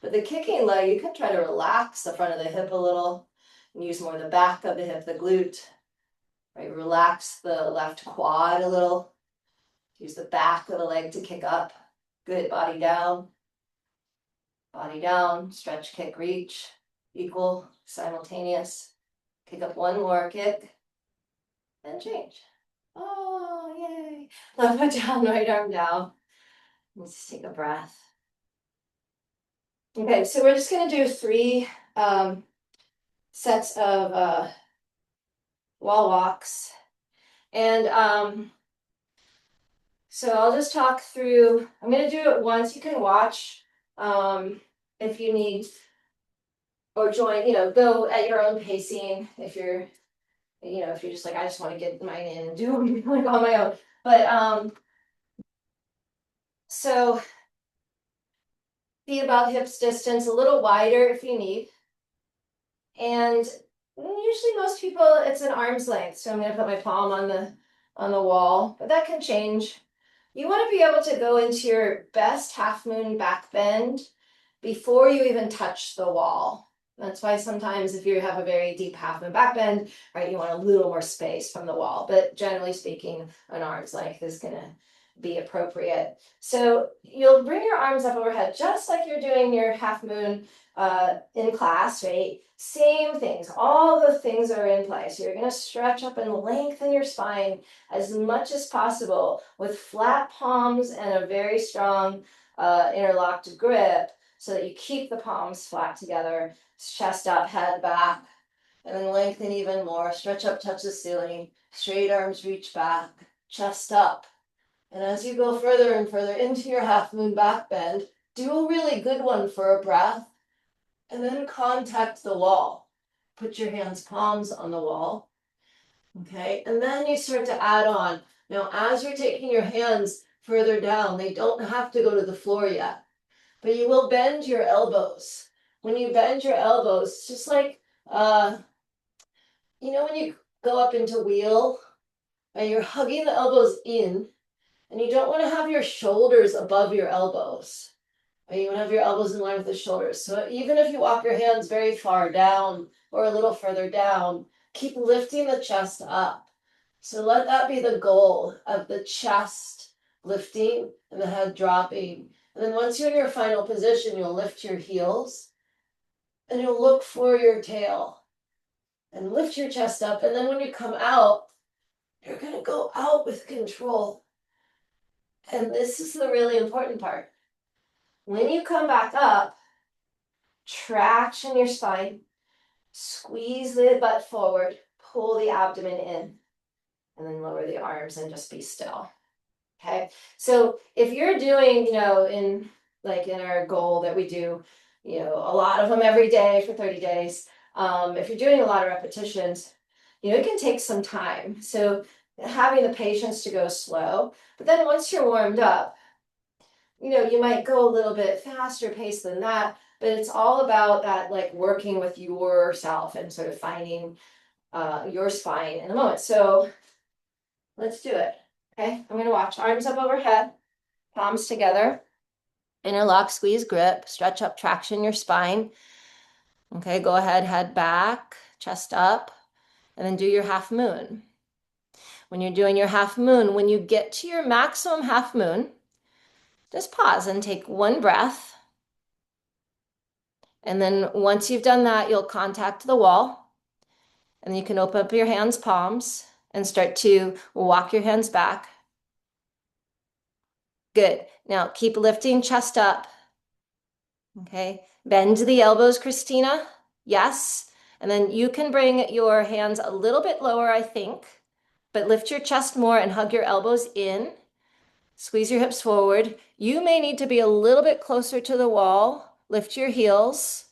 But the kicking leg, you can try to relax the front of the hip a little and use more the back of the hip, the glute. Right? Relax the left quad a little. Use the back of the leg to kick up. Good, body down. Body down, stretch, kick, reach. Equal, simultaneous. Kick up one more kick. And change. Oh, yay. Left foot down, right arm down. Let's just take a breath. Okay, so we're just going to do 3 sets of wall walks. And so I'll just talk through, I'm going to do it once. You can watch if you need, or join, go at your own pacing if you're, if you're just like, I just want to get mine in and do them like on my own. But so be about hips distance, a little wider if you need. And usually most people, it's an arm's length. So I'm going to put my palm on the wall, but that can change. You want to be able to go into your best half moon back bend before you even touch the wall. That's why sometimes if you have a very deep half moon back bend, right, you want a little more space from the wall. But generally speaking, an arm's length is going to be appropriate. So you'll bring your arms up overhead just like you're doing your half moon in class, right? Same things, all the things are in place. You're going to stretch up and lengthen your spine as much as possible with flat palms and a very strong interlocked grip so that you keep the palms flat together, chest up, head back, and then lengthen even more. Stretch up, touch the ceiling, straight arms reach back, chest up. And as you go further and further into your half moon back bend, do a really good one for a breath. And then contact the wall. Put your hands palms on the wall. Okay, and then you start to add on. Now, as you're taking your hands further down, they don't have to go to the floor yet, but you will bend your elbows. When you bend your elbows, just like, when you go up into wheel, and you're hugging the elbows in, and you don't want to have your shoulders above your elbows. You want to have your elbows in line with the shoulders. So even if you walk your hands very far down or a little further down, keep lifting the chest up. So let that be the goal of the chest lifting and the head dropping. And then once you're in your final position, you'll lift your heels and you'll look for your tail and lift your chest up. And then when you come out, you're going to go out with control. And this is the really important part. When you come back up, traction your spine, squeeze the butt forward, pull the abdomen in, and then lower the arms and just be still. Okay, so if you're doing, in our goal that we do, a lot of them every day for 30 days, if you're doing a lot of repetitions, it can take some time. So having the patience to go slow, but then once you're warmed up, you might go a little bit faster pace than that, but it's all about that, like working with yourself and sort of finding your spine in the moment. So let's do it. Okay, I'm going to watch. Arms up overhead, palms together. Interlock, squeeze, grip, stretch up, traction your spine. Okay, go ahead, head back, chest up, and then do your half moon. When you're doing your half moon, when you get to your maximum half moon, just pause and take one breath. And then once you've done that, you'll contact the wall. And then you can open up your hands, palms, and start to walk your hands back. Good. Now keep lifting chest up. Okay. Bend the elbows, Christina. Yes. And then you can bring your hands a little bit lower, I think, but lift your chest more and hug your elbows in. Squeeze your hips forward. You may need to be a little bit closer to the wall. Lift your heels.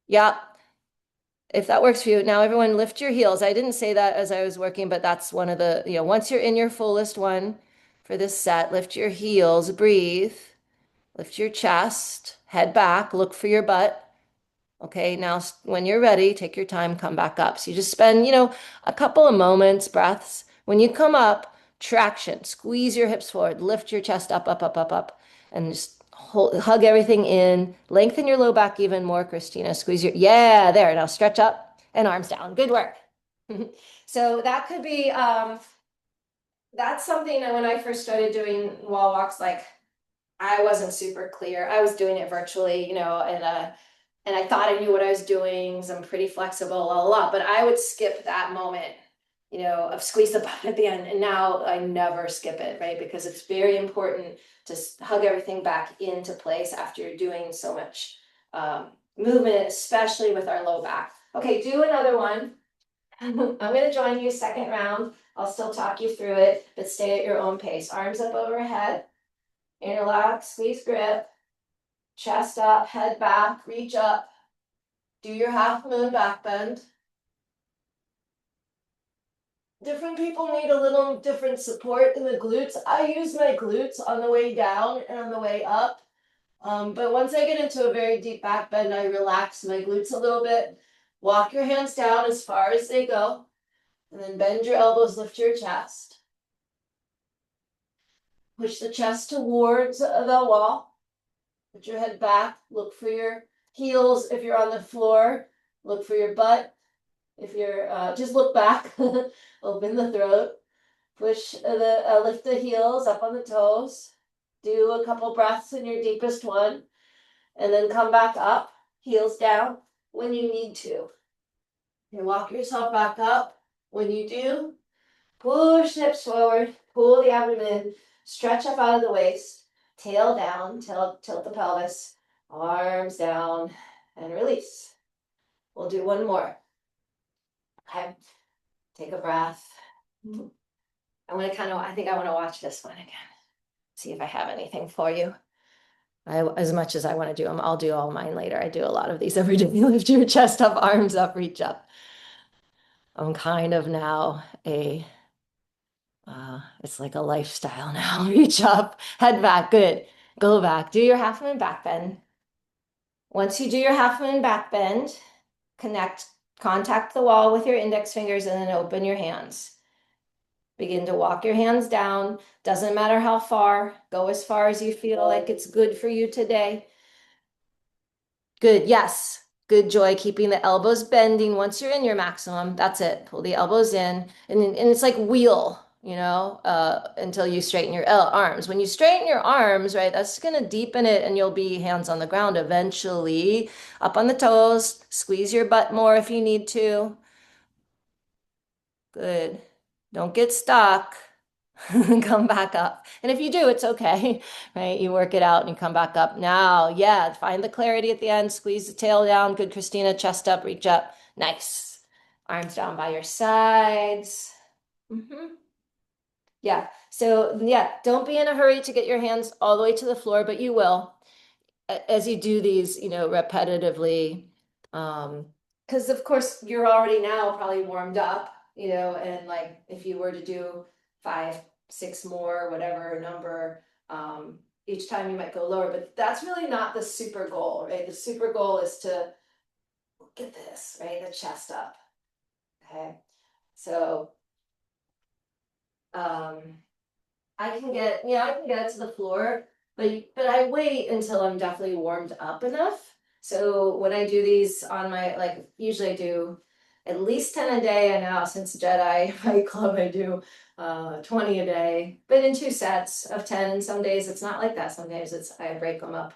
Yep. If that works for you. Now, everyone, lift your heels. I didn't say that as I was working, but that's one of the, once you're in your fullest one for this set, lift your heels, breathe, lift your chest, head back, look for your butt. Okay, now when you're ready, take your time, come back up. So you just spend, a couple of moments, breaths. When you come up, traction, squeeze your hips forward, lift your chest up, up, up, up, up, and just hug everything in. Lengthen your low back even more, Christina. Squeeze yeah, there. Now stretch up and arms down. Good work. So that could be, that's something that when I first started doing wall walks, like I wasn't super clear. I was doing it virtually, and I thought I knew what I was doing. So I'm pretty flexible, blah, blah, blah. But I would skip that moment, of squeeze the butt at the end. And now I never skip it, right? Because it's very important to hug everything back into place after you're doing so much movement, especially with our low back. Okay, do another one. I'm going to join you second round. I'll still talk you through it, but stay at your own pace. Arms up overhead, interlock, squeeze grip, chest up, head back, reach up. Do your half moon back bend. Different people need a little different support in the glutes. I use my glutes on the way down and on the way up. But once I get into a very deep back bend, I relax my glutes a little bit. Walk your hands down as far as they go. And then bend your elbows, lift your chest. Push the chest towards the wall. Put your head back. Look for your heels if you're on the floor. Look for your butt. If you're, just look back. Open the throat. Push lift the heels up on the toes. Do a couple breaths in your deepest one. And then come back up. Heels down when you need to. You walk yourself back up. When you do, push hips forward. Pull the abdomen. Stretch up out of the waist. Tail down. Tilt the pelvis. Arms down. And release. We'll do one more. Okay. Take a breath. I think I want to watch this one again. See if I have anything for you. As much as I want to do them, I'll do all mine later. I do a lot of these every day. Lift your chest up, arms up, reach up. I'm kind of now it's like a lifestyle now. Reach up, head back, good. Go back, do your half moon back bend. Once you do your half moon back bend, contact the wall with your index fingers and then open your hands. Begin to walk your hands down. Doesn't matter how far, go as far as you feel like it's good for you today. Good, yes. Good, Joy, keeping the elbows bending. Once you're in your maximum, that's it. Pull the elbows in, and it's like wheel, until you straighten your arms. When you straighten your arms, right, that's going to deepen it, and you'll be hands on the ground eventually. Up on the toes, squeeze your butt more if you need to. Good. Don't get stuck. Come back up. And if you do, it's okay, right? You work it out and you come back up. Now, yeah, find the clarity at the end. Squeeze the tail down. Good, Christina. Chest up, reach up. Nice. Arms down by your sides. Yeah. So, yeah, don't be in a hurry to get your hands all the way to the floor, but you will as you do these, repetitively. Because, of course, you're already now probably warmed up, and like if you were to do 5, 6 more, whatever number, each time you might go lower, but that's really not the super goal, right? The super goal is to look at this, right? The chest up. Okay. So I can get it to the floor, but I wait until I'm definitely warmed up enough. So when I do these on my, like, usually I do at least 10 a day. And now since Jedi Fight Club, I do 20 a day, but in two sets of 10. And some days it's not like that. Some days I break them up,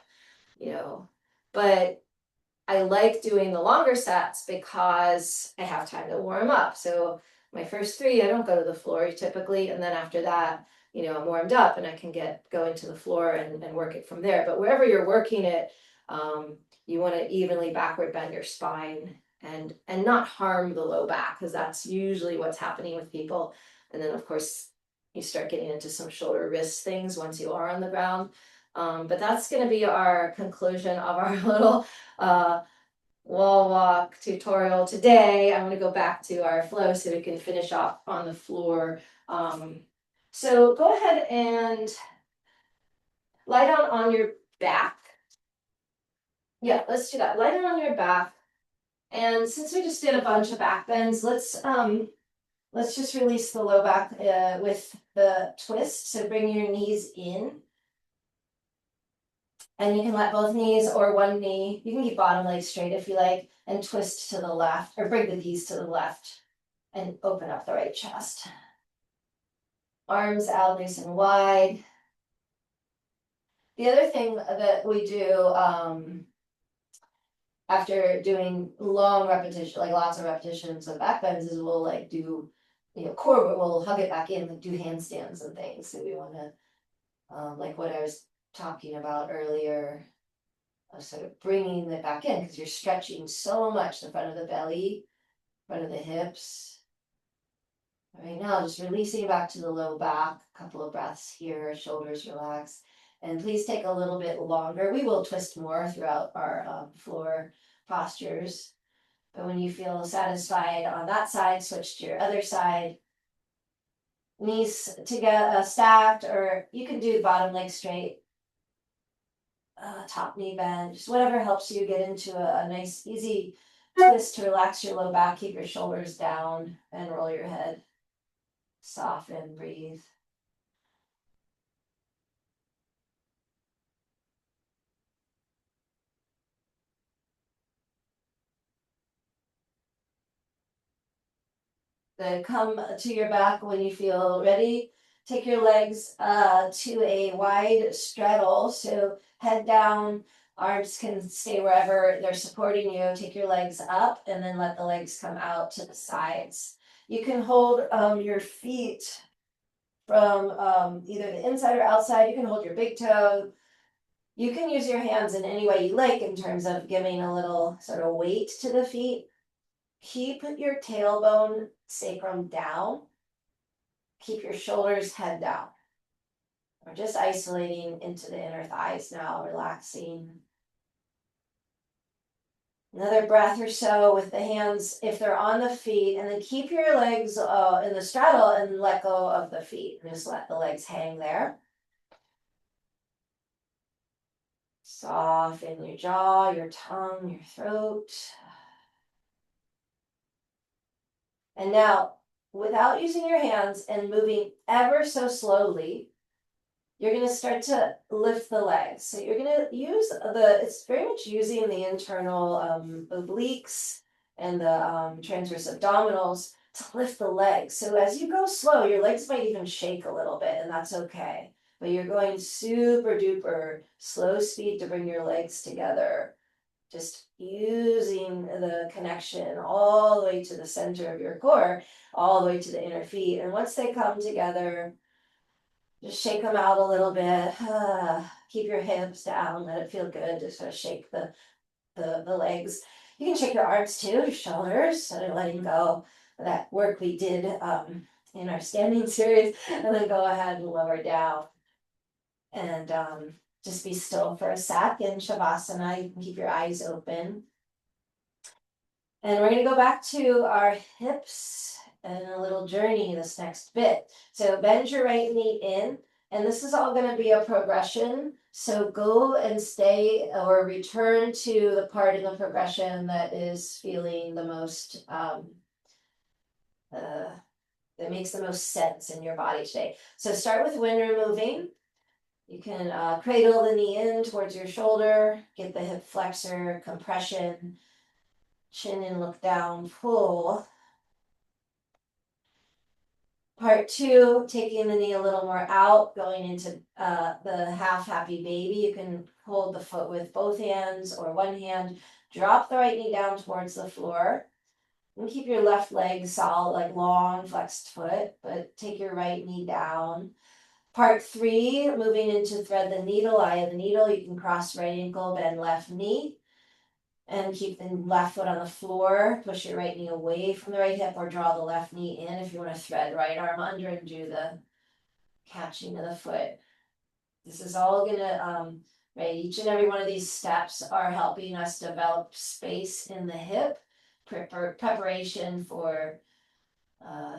you know. But I like doing the longer sets because I have time to warm up. So my first three, I don't go to the floor typically, and then after that, I'm warmed up and I can go into the floor and work it from there. But wherever you're working it, you want to evenly backward bend your spine and not harm the low back, because that's usually what's happening with people. And then of course you start getting into some shoulder wrist things once you are on the ground. But that's going to be our conclusion of our little wall walk tutorial today. I'm going to go back to our flow so we can finish off on the floor. So go ahead and lie down on your back. Yeah, let's do that. Lie down on your back. And since we just did a bunch of back bends, let's just release the low back with the twist. So bring your knees in. And you can let both knees or one knee, you can keep bottom leg straight if you like, and twist to the left, or bring the knees to the left and open up the right chest. Arms out nice and wide. The other thing that we do after doing long repetition, like lots of repetitions of back bends, is we'll like do, core, but we'll hug it back in, like do handstands and things. So we want to, like what I was talking about earlier, sort of bringing it back in, because you're stretching so much the front of the belly, front of the hips. Right now, just releasing back to the low back, a couple of breaths here, shoulders relax. And please take a little bit longer. We will twist more throughout our floor postures. But when you feel satisfied on that side, switch to your other side. Knees together, stacked, or you can do bottom leg straight. Top knee bend, just whatever helps you get into a nice, easy twist to relax your low back, keep your shoulders down, and roll your head. Soften, breathe. Then come to your back when you feel ready. Take your legs to a wide straddle. So head down, arms can stay wherever they're supporting you. Take your legs up and then let the legs come out to the sides. You can hold your feet from either the inside or outside. You can hold your big toe. You can use your hands in any way you like in terms of giving a little sort of weight to the feet. Keep your tailbone sacrum down. Keep your shoulders head down. We're just isolating into the inner thighs now, relaxing. Another breath or so with the hands, if they're on the feet, and then keep your legs in the straddle and let go of the feet. And just let the legs hang there. Soften your jaw, your tongue, your throat. And now, without using your hands and moving ever so slowly, you're going to start to lift the legs. So you're going to use it's very much using the internal obliques and the transverse abdominals to lift the legs. So as you go slow, your legs might even shake a little bit, and that's okay. But you're going super duper slow speed to bring your legs together. Just using the connection all the way to the center of your core, all the way to the inner feet. And once they come together, just shake them out a little bit. Keep your hips down. Let it feel good to sort of shake the legs. You can shake your arms too, your shoulders, sort of letting go of that work we did in our standing series. And then go ahead and lower down. And just be still for a sec in Shavasana. You can keep your eyes open. And we're going to go back to our hips and a little journey this next bit. So bend your right knee in, and this is all going to be a progression. So go and stay or return to the part in the progression that is feeling the most, that makes the most sense in your body today. So start with wind removing. You can cradle the knee in towards your shoulder, get the hip flexor compression, chin in, look down, pull. Part two, taking the knee a little more out, going into the half happy baby. You can hold the foot with both hands or one hand. Drop the right knee down towards the floor. And keep your left leg solid, like long flexed foot, but take your right knee down. Part three, moving into thread the needle, eye of the needle. You can cross right ankle, bend left knee. And keep the left foot on the floor. Push your right knee away from the right hip or draw the left knee in if you want to thread right arm under and do the catching of the foot. This is all gonna, right, each and every one of these steps are helping us develop space in the hip, preparation for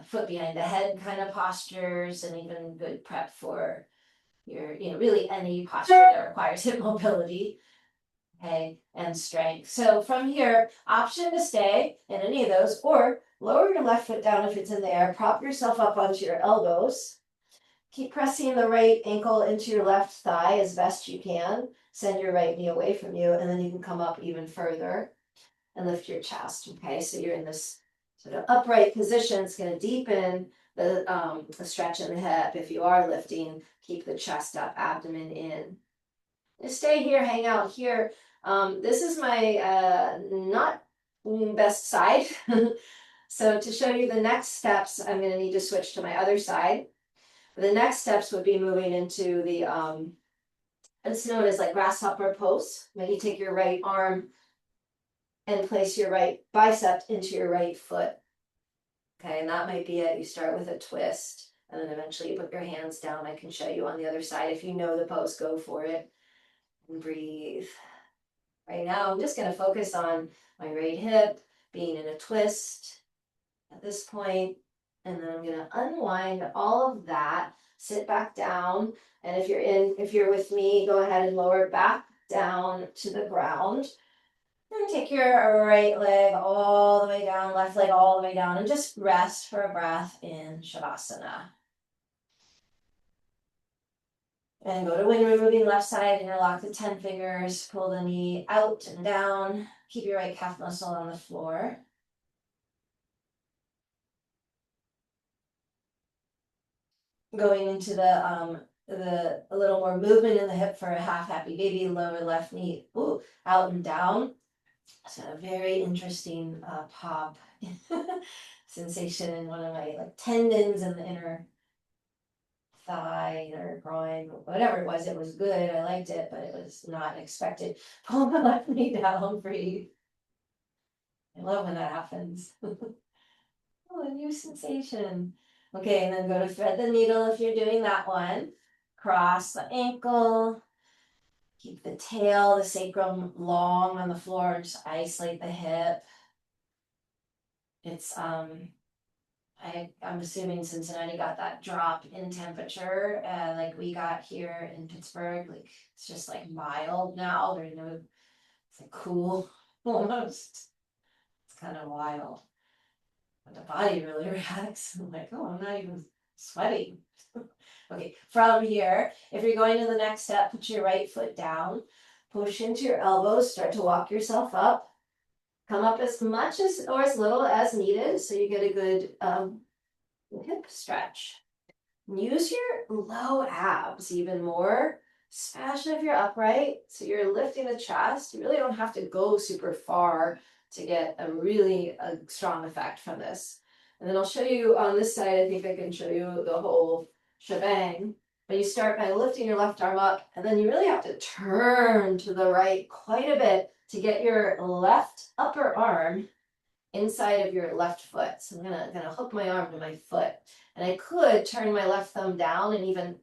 foot behind the head kind of postures, and even good prep for your, really any posture that requires hip mobility. Okay, and strength. So from here, option to stay in any of those, or lower your left foot down if it's in the air, prop yourself up onto your elbows. Keep pressing the right ankle into your left thigh as best you can. Send your right knee away from you, and then you can come up even further and lift your chest. Okay, so you're in this sort of upright position. It's going to deepen the stretch in the hip. If you are lifting, keep the chest up, abdomen in. Just stay here, hang out here. This is my not best side. So to show you the next steps, I'm going to need to switch to my other side. The next steps would be moving into the, it's known as like grasshopper pose. Maybe take your right arm and place your right bicep into your right foot. Okay, and that might be it. You start with a twist, and then eventually you put your hands down. I can show you on the other side. If you know the pose, go for it. And breathe. Right now, I'm just going to focus on my right hip being in a twist at this point, and then I'm going to unwind all of that, sit back down, and if you're with me, go ahead and lower back down to the ground. And take your right leg all the way down, left leg all the way down, and just rest for a breath in Shavasana. And go to wind removing left side, interlock the 10 fingers, pull the knee out and down. Keep your right calf muscle on the floor. Going into the a little more movement in the hip for a half happy baby, lower left knee, out and down. So a very interesting pop sensation in one of my like tendons in the inner thigh or groin, whatever it was good. I liked it, but it was not expected. Pull my left knee down, breathe. I love when that happens. Oh, a new sensation. Okay, and then go to thread the needle if you're doing that one. Cross the ankle. Keep the tail, the sacrum long on the floor, and just isolate the hip. It's I'm assuming Cincinnati got that drop in temperature, like we got here in Pittsburgh. Like it's just like mild now. There's no, it's like cool almost. It's kind of wild. But the body really reacts. I'm like, oh, I'm not even sweating. Okay, from here, if you're going to the next step, put your right foot down, push into your elbows, start to walk yourself up. Come up as much as or as little as needed so you get a good hip stretch. Use your low abs even more, especially if you're upright. So you're lifting the chest. You really don't have to go super far to get a strong effect from this. And then I'll show you on this side, I think I can show you the whole shebang. But you start by lifting your left arm up, and then you really have to turn to the right quite a bit to get your left upper arm inside of your left foot. So I'm gonna hook my arm to my foot. And I could turn my left thumb down and even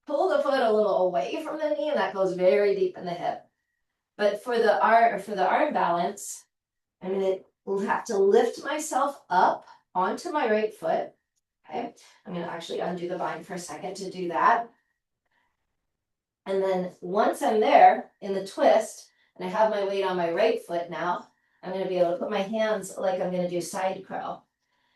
pull the foot a little away from the knee, and that goes very deep in the hip. But for the arm balance, I'm gonna have to lift myself up onto my right foot. Okay, I'm gonna actually undo the bind for a second to do that. And then once I'm there in the twist, and I have my weight on my right foot now, I'm gonna be able to put my hands like I'm gonna do side curl.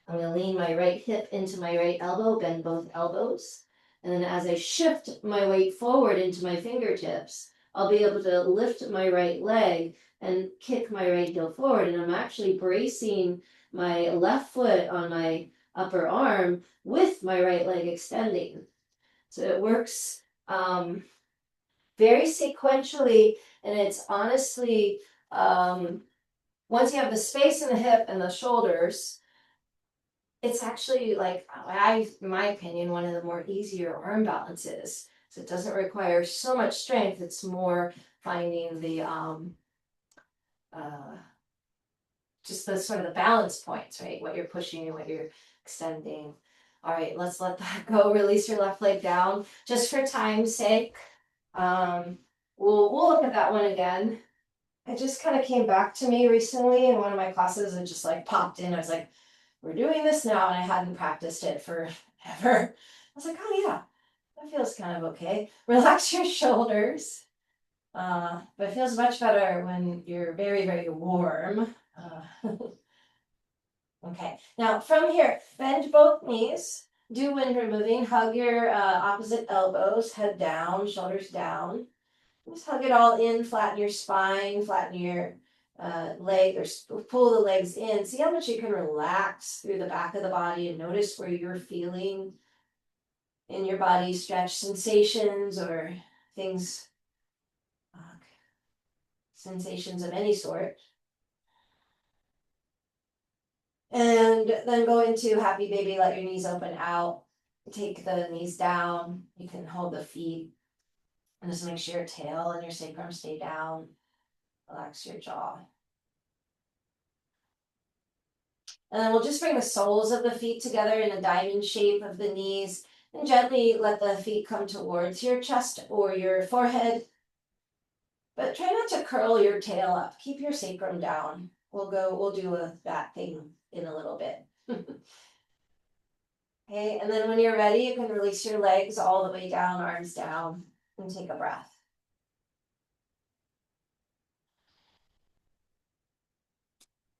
I'm gonna lean my right hip into my right elbow, bend both elbows, And then as I shift my weight forward into my fingertips, I'll be able to lift my right leg and kick my right heel forward. And I'm actually bracing my left foot on my upper arm with my right leg extending. So it works very sequentially, and it's honestly, once you have the space in the hip and the shoulders, it's actually like, in my opinion, one of the more easier arm balances. So it doesn't require so much strength. It's more finding the uh, just the sort of the balance points, right? What you're pushing and what you're extending. All right, let's let that go. Release your left leg down, just for time's sake. Um, we'll look at that one again. It just kind of came back to me recently in one of my classes and just like popped in. I was like, we're doing this now, and I hadn't practiced it forever. I was like, oh yeah, that feels kind of okay. Relax your shoulders. But it feels much better when you're very, very warm. Okay, now from here, bend both knees. Do wind removing. Hug your opposite elbows, head down, shoulders down. Just hug it all in, flatten your spine, flatten your leg, or pull the legs in. See how much you can relax through the back of the body and notice where you're feeling in your body stretch sensations or things, sensations of any sort. And then go into happy baby, let your knees open out. Take the knees down. You can hold the feet. And just make sure your tail and your sacrum stay down. Relax your jaw. And then we'll just bring the soles of the feet together in a diamond shape of the knees and gently let the feet come towards your chest or your forehead. But try not to curl your tail up. Keep your sacrum down. We'll do that thing in a little bit. Okay, and then when you're ready, you can release your legs all the way down, arms down, and take a breath.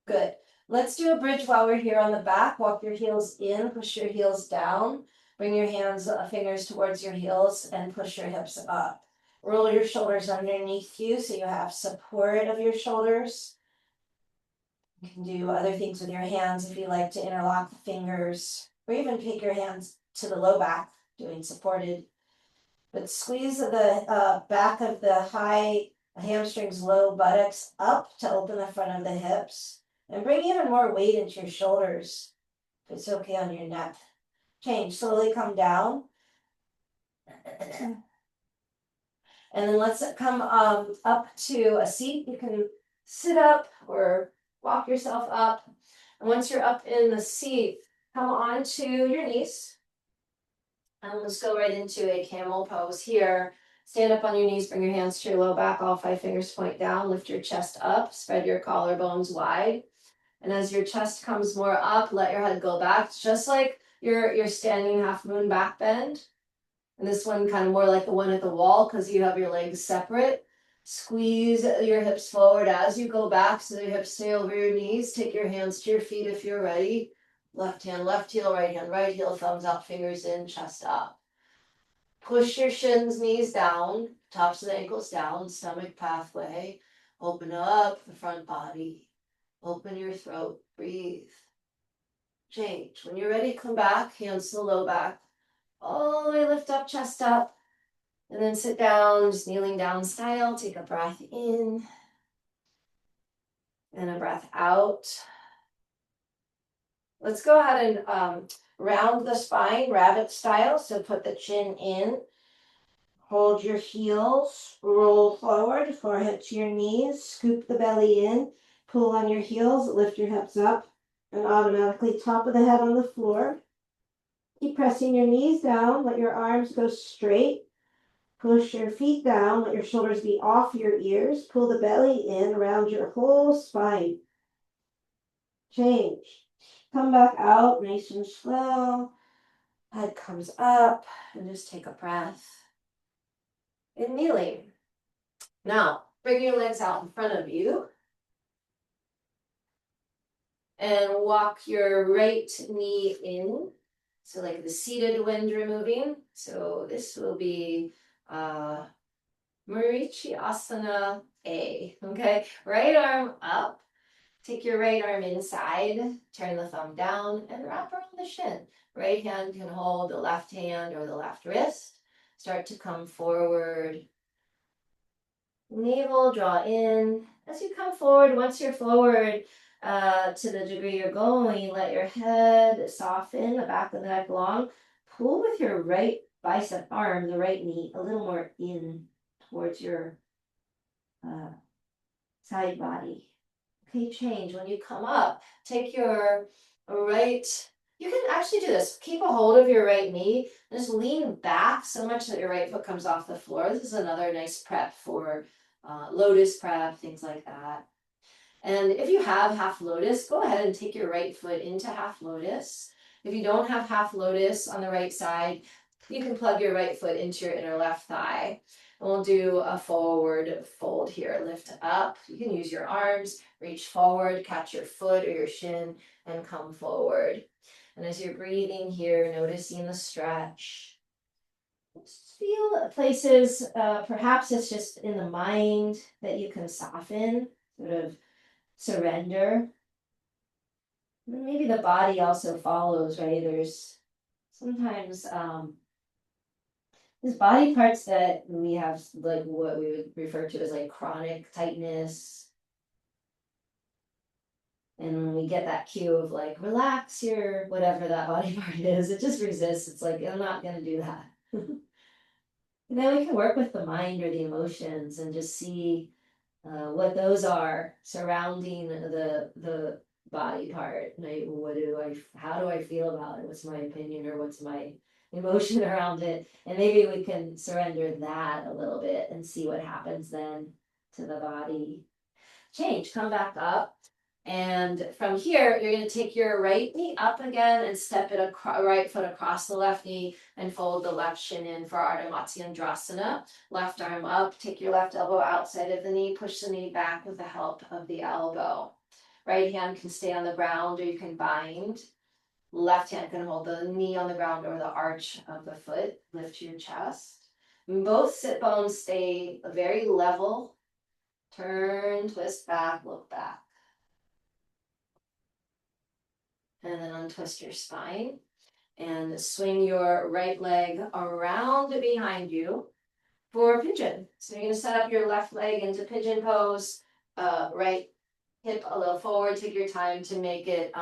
Good. Let's do a bridge while we're here on the back. Walk your heels in, push your heels down. Bring your fingers towards your heels and push your hips up. Roll your shoulders underneath you so you have support of your shoulders. You can do other things with your hands if you like to interlock the fingers, or even take your hands to the low back, doing supported. But squeeze the back of the high hamstrings, low buttocks up to open the front of the hips. And bring even more weight into your shoulders, if it's okay on your neck. Change, slowly come down. And then let's come up to a seat. You can sit up or walk yourself up. And once you're up in the seat, come onto your knees. And let's go right into a camel pose here. Stand up on your knees, bring your hands to your low back, all 5 fingers point down, lift your chest up, spread your collarbones wide. And as your chest comes more up, let your head go back, just like your standing half moon back bend. And this one kind of more like the one at the wall because you have your legs separate. Squeeze your hips forward as you go back so your hips stay over your knees. Take your hands to your feet if you're ready. Left hand, left heel, right heel, thumbs up, fingers in, chest up. Push your shins, knees down, tops of the ankles down, stomach pathway. Open up the front body. Open your throat, breathe. Change. When you're ready, come back, hands to the low back. All the way lift up, chest up. And then sit down, just kneeling down style. Take a breath in. And a breath out. Let's go ahead and round the spine, rabbit style. So put the chin in. Hold your heels, roll forward, forehead to your knees, scoop the belly in, pull on your heels, lift your hips up, and automatically top of the head on the floor. Keep pressing your knees down, let your arms go straight. Push your feet down, let your shoulders be off your ears, pull the belly in around your whole spine. Change. Come back out, nice and slow. Head comes up, and just take a breath. And kneeling. Now, bring your legs out in front of you. And walk your right knee in. So like the seated wind removing. So this will be Marichi Asana A. Okay, right arm up. Take your right arm inside, turn the thumb down, and wrap around the shin. Right hand can hold the left hand or the left wrist. Start to come forward. Navel, draw in. As you come forward, once you're forward to the degree you're going, let your head soften, the back of the neck long. Pull with your right bicep arm, the right knee, a little more in towards your uh, side body. Okay, change. When you come up, take your right, you can actually do this. Keep a hold of your right knee, and just lean back so much that your right foot comes off the floor. This is another nice prep for lotus prep, things like that. And if you have half lotus, go ahead and take your right foot into half lotus. If you don't have half lotus on the right side, you can plug your right foot into your inner left thigh. And we'll do a forward fold here. Lift up. You can use your arms, reach forward, catch your foot or your shin, and come forward. And as you're breathing here, noticing the stretch. Just feel places, perhaps it's just in the mind that you can soften, sort of surrender. Maybe the body also follows, right? There's sometimes there's body parts that we have, like what we would refer to as like chronic tightness. And when we get that cue of like, relax your whatever that body part is, it just resists. It's like, I'm not going to do that. And then we can work with the mind or the emotions and just see what those are surrounding the body part. Like, how do I feel about it? What's my opinion or what's my emotion around it? And maybe we can surrender that a little bit and see what happens then to the body. Change, come back up. And from here, you're going to take your right knee up again and step it right foot across the left knee and fold the left shin in for Ardha Matsyendrasana. Left arm up, take your left elbow outside of the knee, push the knee back with the help of the elbow. Right hand can stay on the ground or you can bind. Left hand can hold the knee on the ground or the arch of the foot. Lift your chest. Both sit bones stay very level. Turn, twist back, look back. And then untwist your spine and swing your right leg around behind you for pigeon. So you're going to set up your left leg into pigeon pose, right hip a little forward. Take your time to make it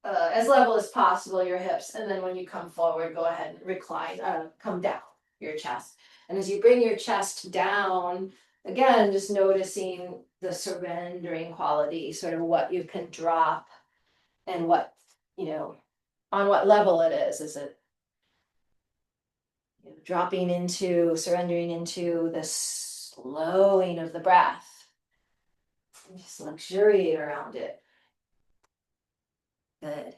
as level as possible, your hips. And then when you come forward, go ahead and recline, come down your chest. And as you bring your chest down, again, just noticing the surrendering quality, sort of what you can drop and what, on what level it is. Is it dropping into, surrendering into the slowing of the breath? And just luxuriate around it. Good.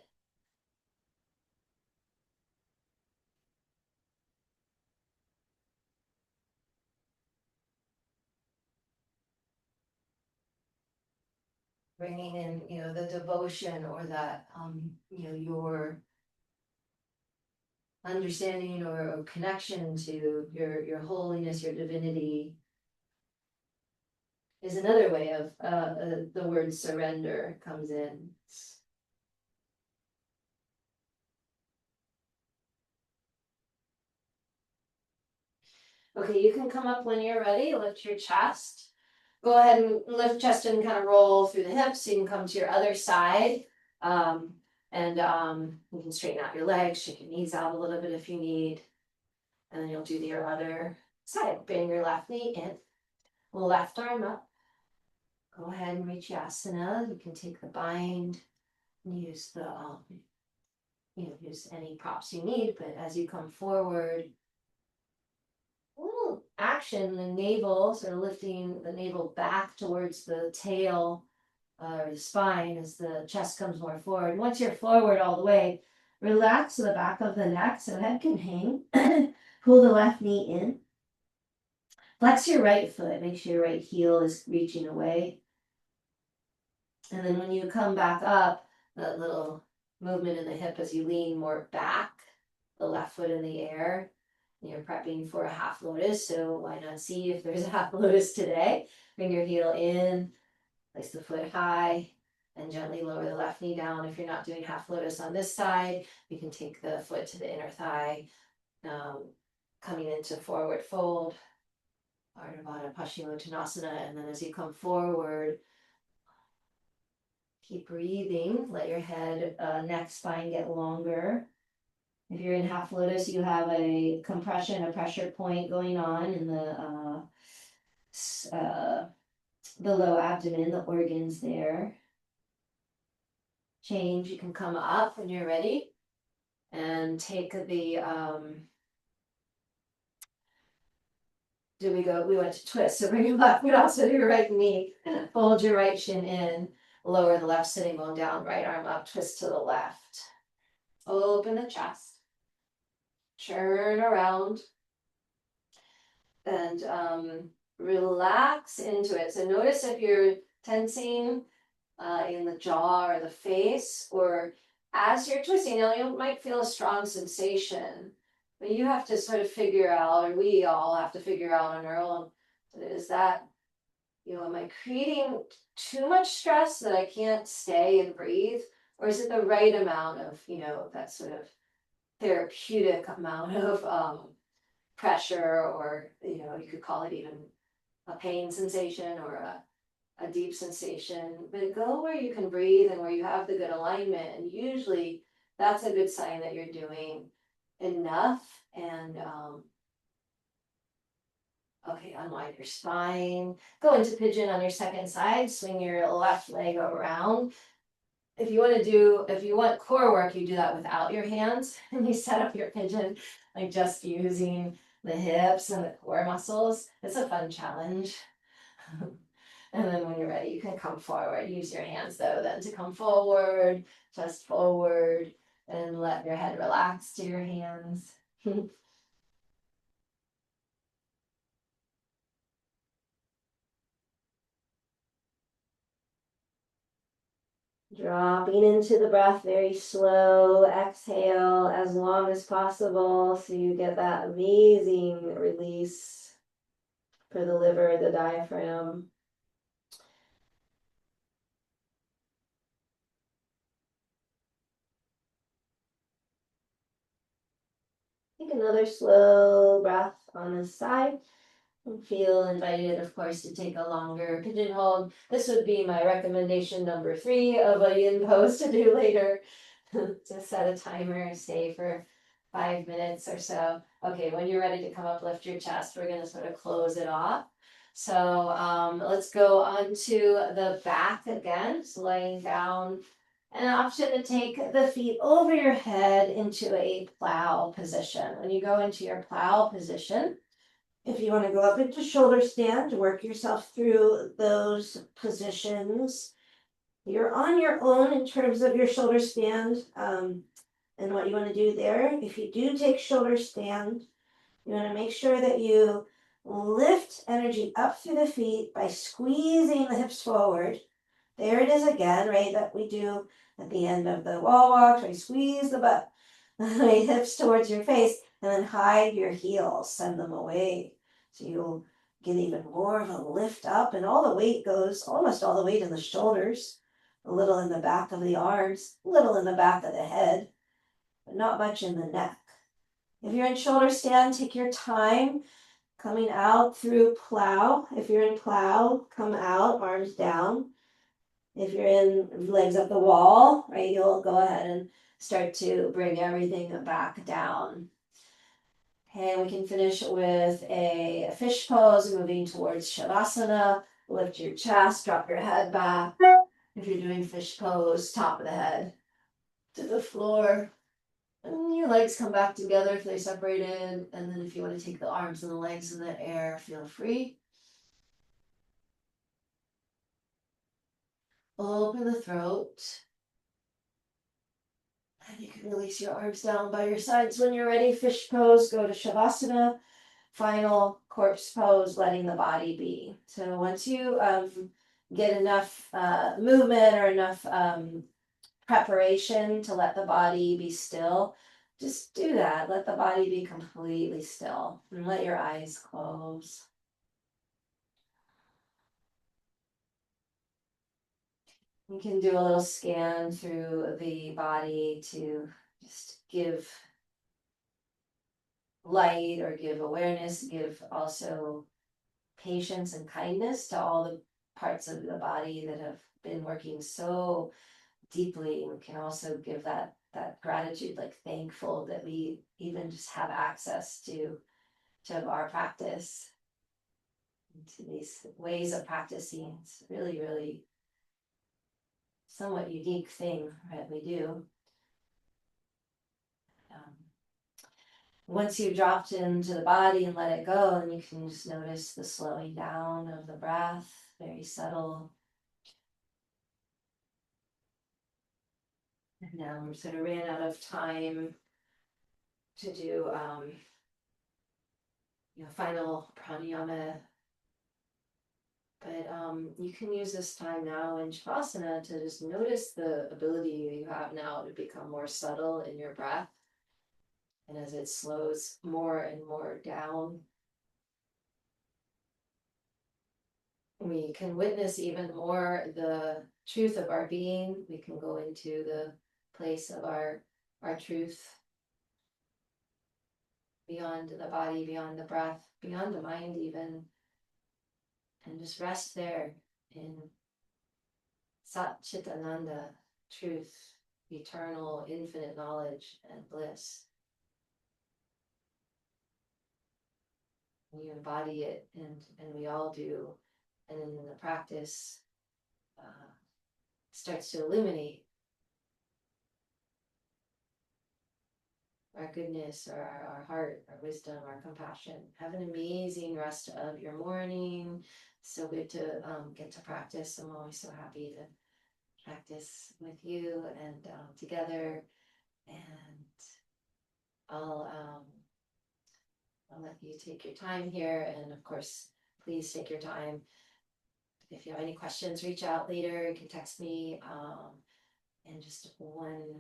Bringing in, the devotion or that, your understanding or connection to your holiness, your divinity is another way of the word surrender comes in. Okay, you can come up when you're ready, lift your chest. Go ahead and lift chest and kind of roll through the hips so you can come to your other side. And you can straighten out your legs, shake your knees out a little bit if you need. And then you'll do your other side. Bring your left knee in, left arm up. Go ahead and reach Yasana. You can take the bind and use use any props you need. But as you come forward, a little action, the navel, sort of lifting the navel back towards the tail or the spine as the chest comes more forward. Once you're forward all the way, relax the back of the neck so head can hang. Pull the left knee in. Flex your right foot. Make sure your right heel is reaching away. And then when you come back up, that little movement in the hip as you lean more back, the left foot in the air. You're prepping for a half lotus, so why not see if there's a half lotus today? Bring your heel in, place the foot high, and gently lower the left knee down. If you're not doing half lotus on this side, you can take the foot to the inner thigh, coming into forward fold, Ardha Paschimottanasana, and then as you come forward, keep breathing. Let your head, neck, spine get longer. If you're in half lotus, you have a compression, a pressure point going on in the low abdomen, the organs there. Change, you can come up when you're ready and take the, we went to twist, so bring your left foot also to your right knee, fold your right shin in, lower the left sitting bone down, right arm up, twist to the left. Open the chest, turn around, and relax into it. So notice if you're tensing in the jaw or the face, or as you're twisting, you might feel a strong sensation, but you have to sort of figure out, or we all have to figure out on our own, is that, am I creating too much stress that I can't stay and breathe? Or is it the right amount of, that sort of therapeutic amount of pressure, or, you could call it even a pain sensation or a deep sensation, but go where you can breathe and where you have the good alignment. And usually that's a good sign that you're doing enough. And okay, unwind your spine, go into pigeon on your second side, swing your left leg around. If you want core work, you do that without your hands, and you set up your pigeon, like just using the hips and the core muscles. It's a fun challenge. And then when you're ready, you can come forward. Use your hands though, then to come forward, chest forward, and let your head relax to your hands. Dropping into the breath very slow. Exhale as long as possible so you get that amazing release for the liver, the diaphragm. Take another slow breath on the side. And feel invited, of course, to take a longer pigeon hold. This would be my recommendation number 3 of a yin pose to do later. To set a timer, stay for 5 minutes or so. Okay, when you're ready to come up, lift your chest. We're going to sort of close it off. So let's go on to the back again. So laying down. An option to take the feet over your head into a plow position. When you go into your plow position, if you want to go up into shoulder stand, work yourself through those positions. You're on your own in terms of your shoulder stand and what you want to do there. If you do take shoulder stand, you want to make sure that you lift energy up through the feet by squeezing the hips forward. There it is again, right? That we do at the end of the wall walk. Right? Squeeze the butt, right? Hips towards your face, and then hide your heels, send them away. So you'll get even more of a lift up, and all the weight goes, almost all the weight in the shoulders, a little in the back of the arms, a little in the back of the head, but not much in the neck. If you're in shoulder stand, take your time coming out through plow. If you're in plow, come out, arms down. If you're in legs up the wall, right, you'll go ahead and start to bring everything back down. Okay, we can finish with a fish pose, moving towards Shavasana. Lift your chest, drop your head back. If you're doing fish pose, top of the head to the floor. And your legs come back together if they separated. And then if you want to take the arms and the legs in the air, feel free. Open the throat. And you can release your arms down by your sides when you're ready. Fish pose, go to Shavasana. Final corpse pose, letting the body be. So once you get enough movement or enough preparation to let the body be still, just do that. Let the body be completely still and let your eyes close. You can do a little scan through the body to just give light or give awareness, give also patience and kindness to all the parts of the body that have been working so deeply. We can also give that gratitude, like thankful that we even just have access to our practice, to these ways of practicing. It's really, really somewhat unique thing that we do. Once you've dropped into the body and let it go, and you can just notice the slowing down of the breath, very subtle. And now we sort of ran out of time to do final pranayama. But you can use this time now in Shavasana to just notice the ability you have now to become more subtle in your breath. And as it slows more and more down, we can witness even more the truth of our being. We can go into the place of our truth, beyond the body, beyond the breath, beyond the mind even, and just rest there in Sat Chit Ananda, truth, eternal, infinite knowledge and bliss. You embody it, and we all do, and then the practice starts to illuminate our goodness, our heart, our wisdom, our compassion. Have an amazing rest of your morning. So good to get to practice. I'm always so happy to practice with you and together. And I'll let you take your time here. And of course, please take your time. If you have any questions, reach out later. You can text me. And just one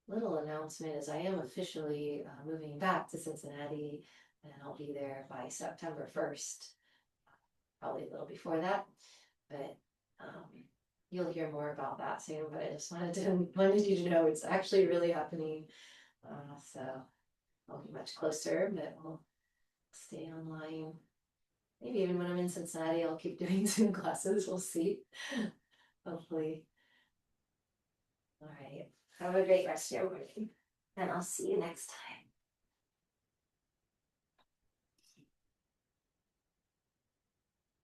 little announcement is I am officially moving back to Cincinnati, and I'll be there by September 1st, probably a little before that, but you'll hear more about that soon. But I just wanted you to know it's actually really happening. So I'll be much closer, but we'll stay online. Maybe even when I'm in Cincinnati, I'll keep doing Zoom classes. We'll see. Hopefully. All right. Have a great rest of your morning, and I'll see you next time.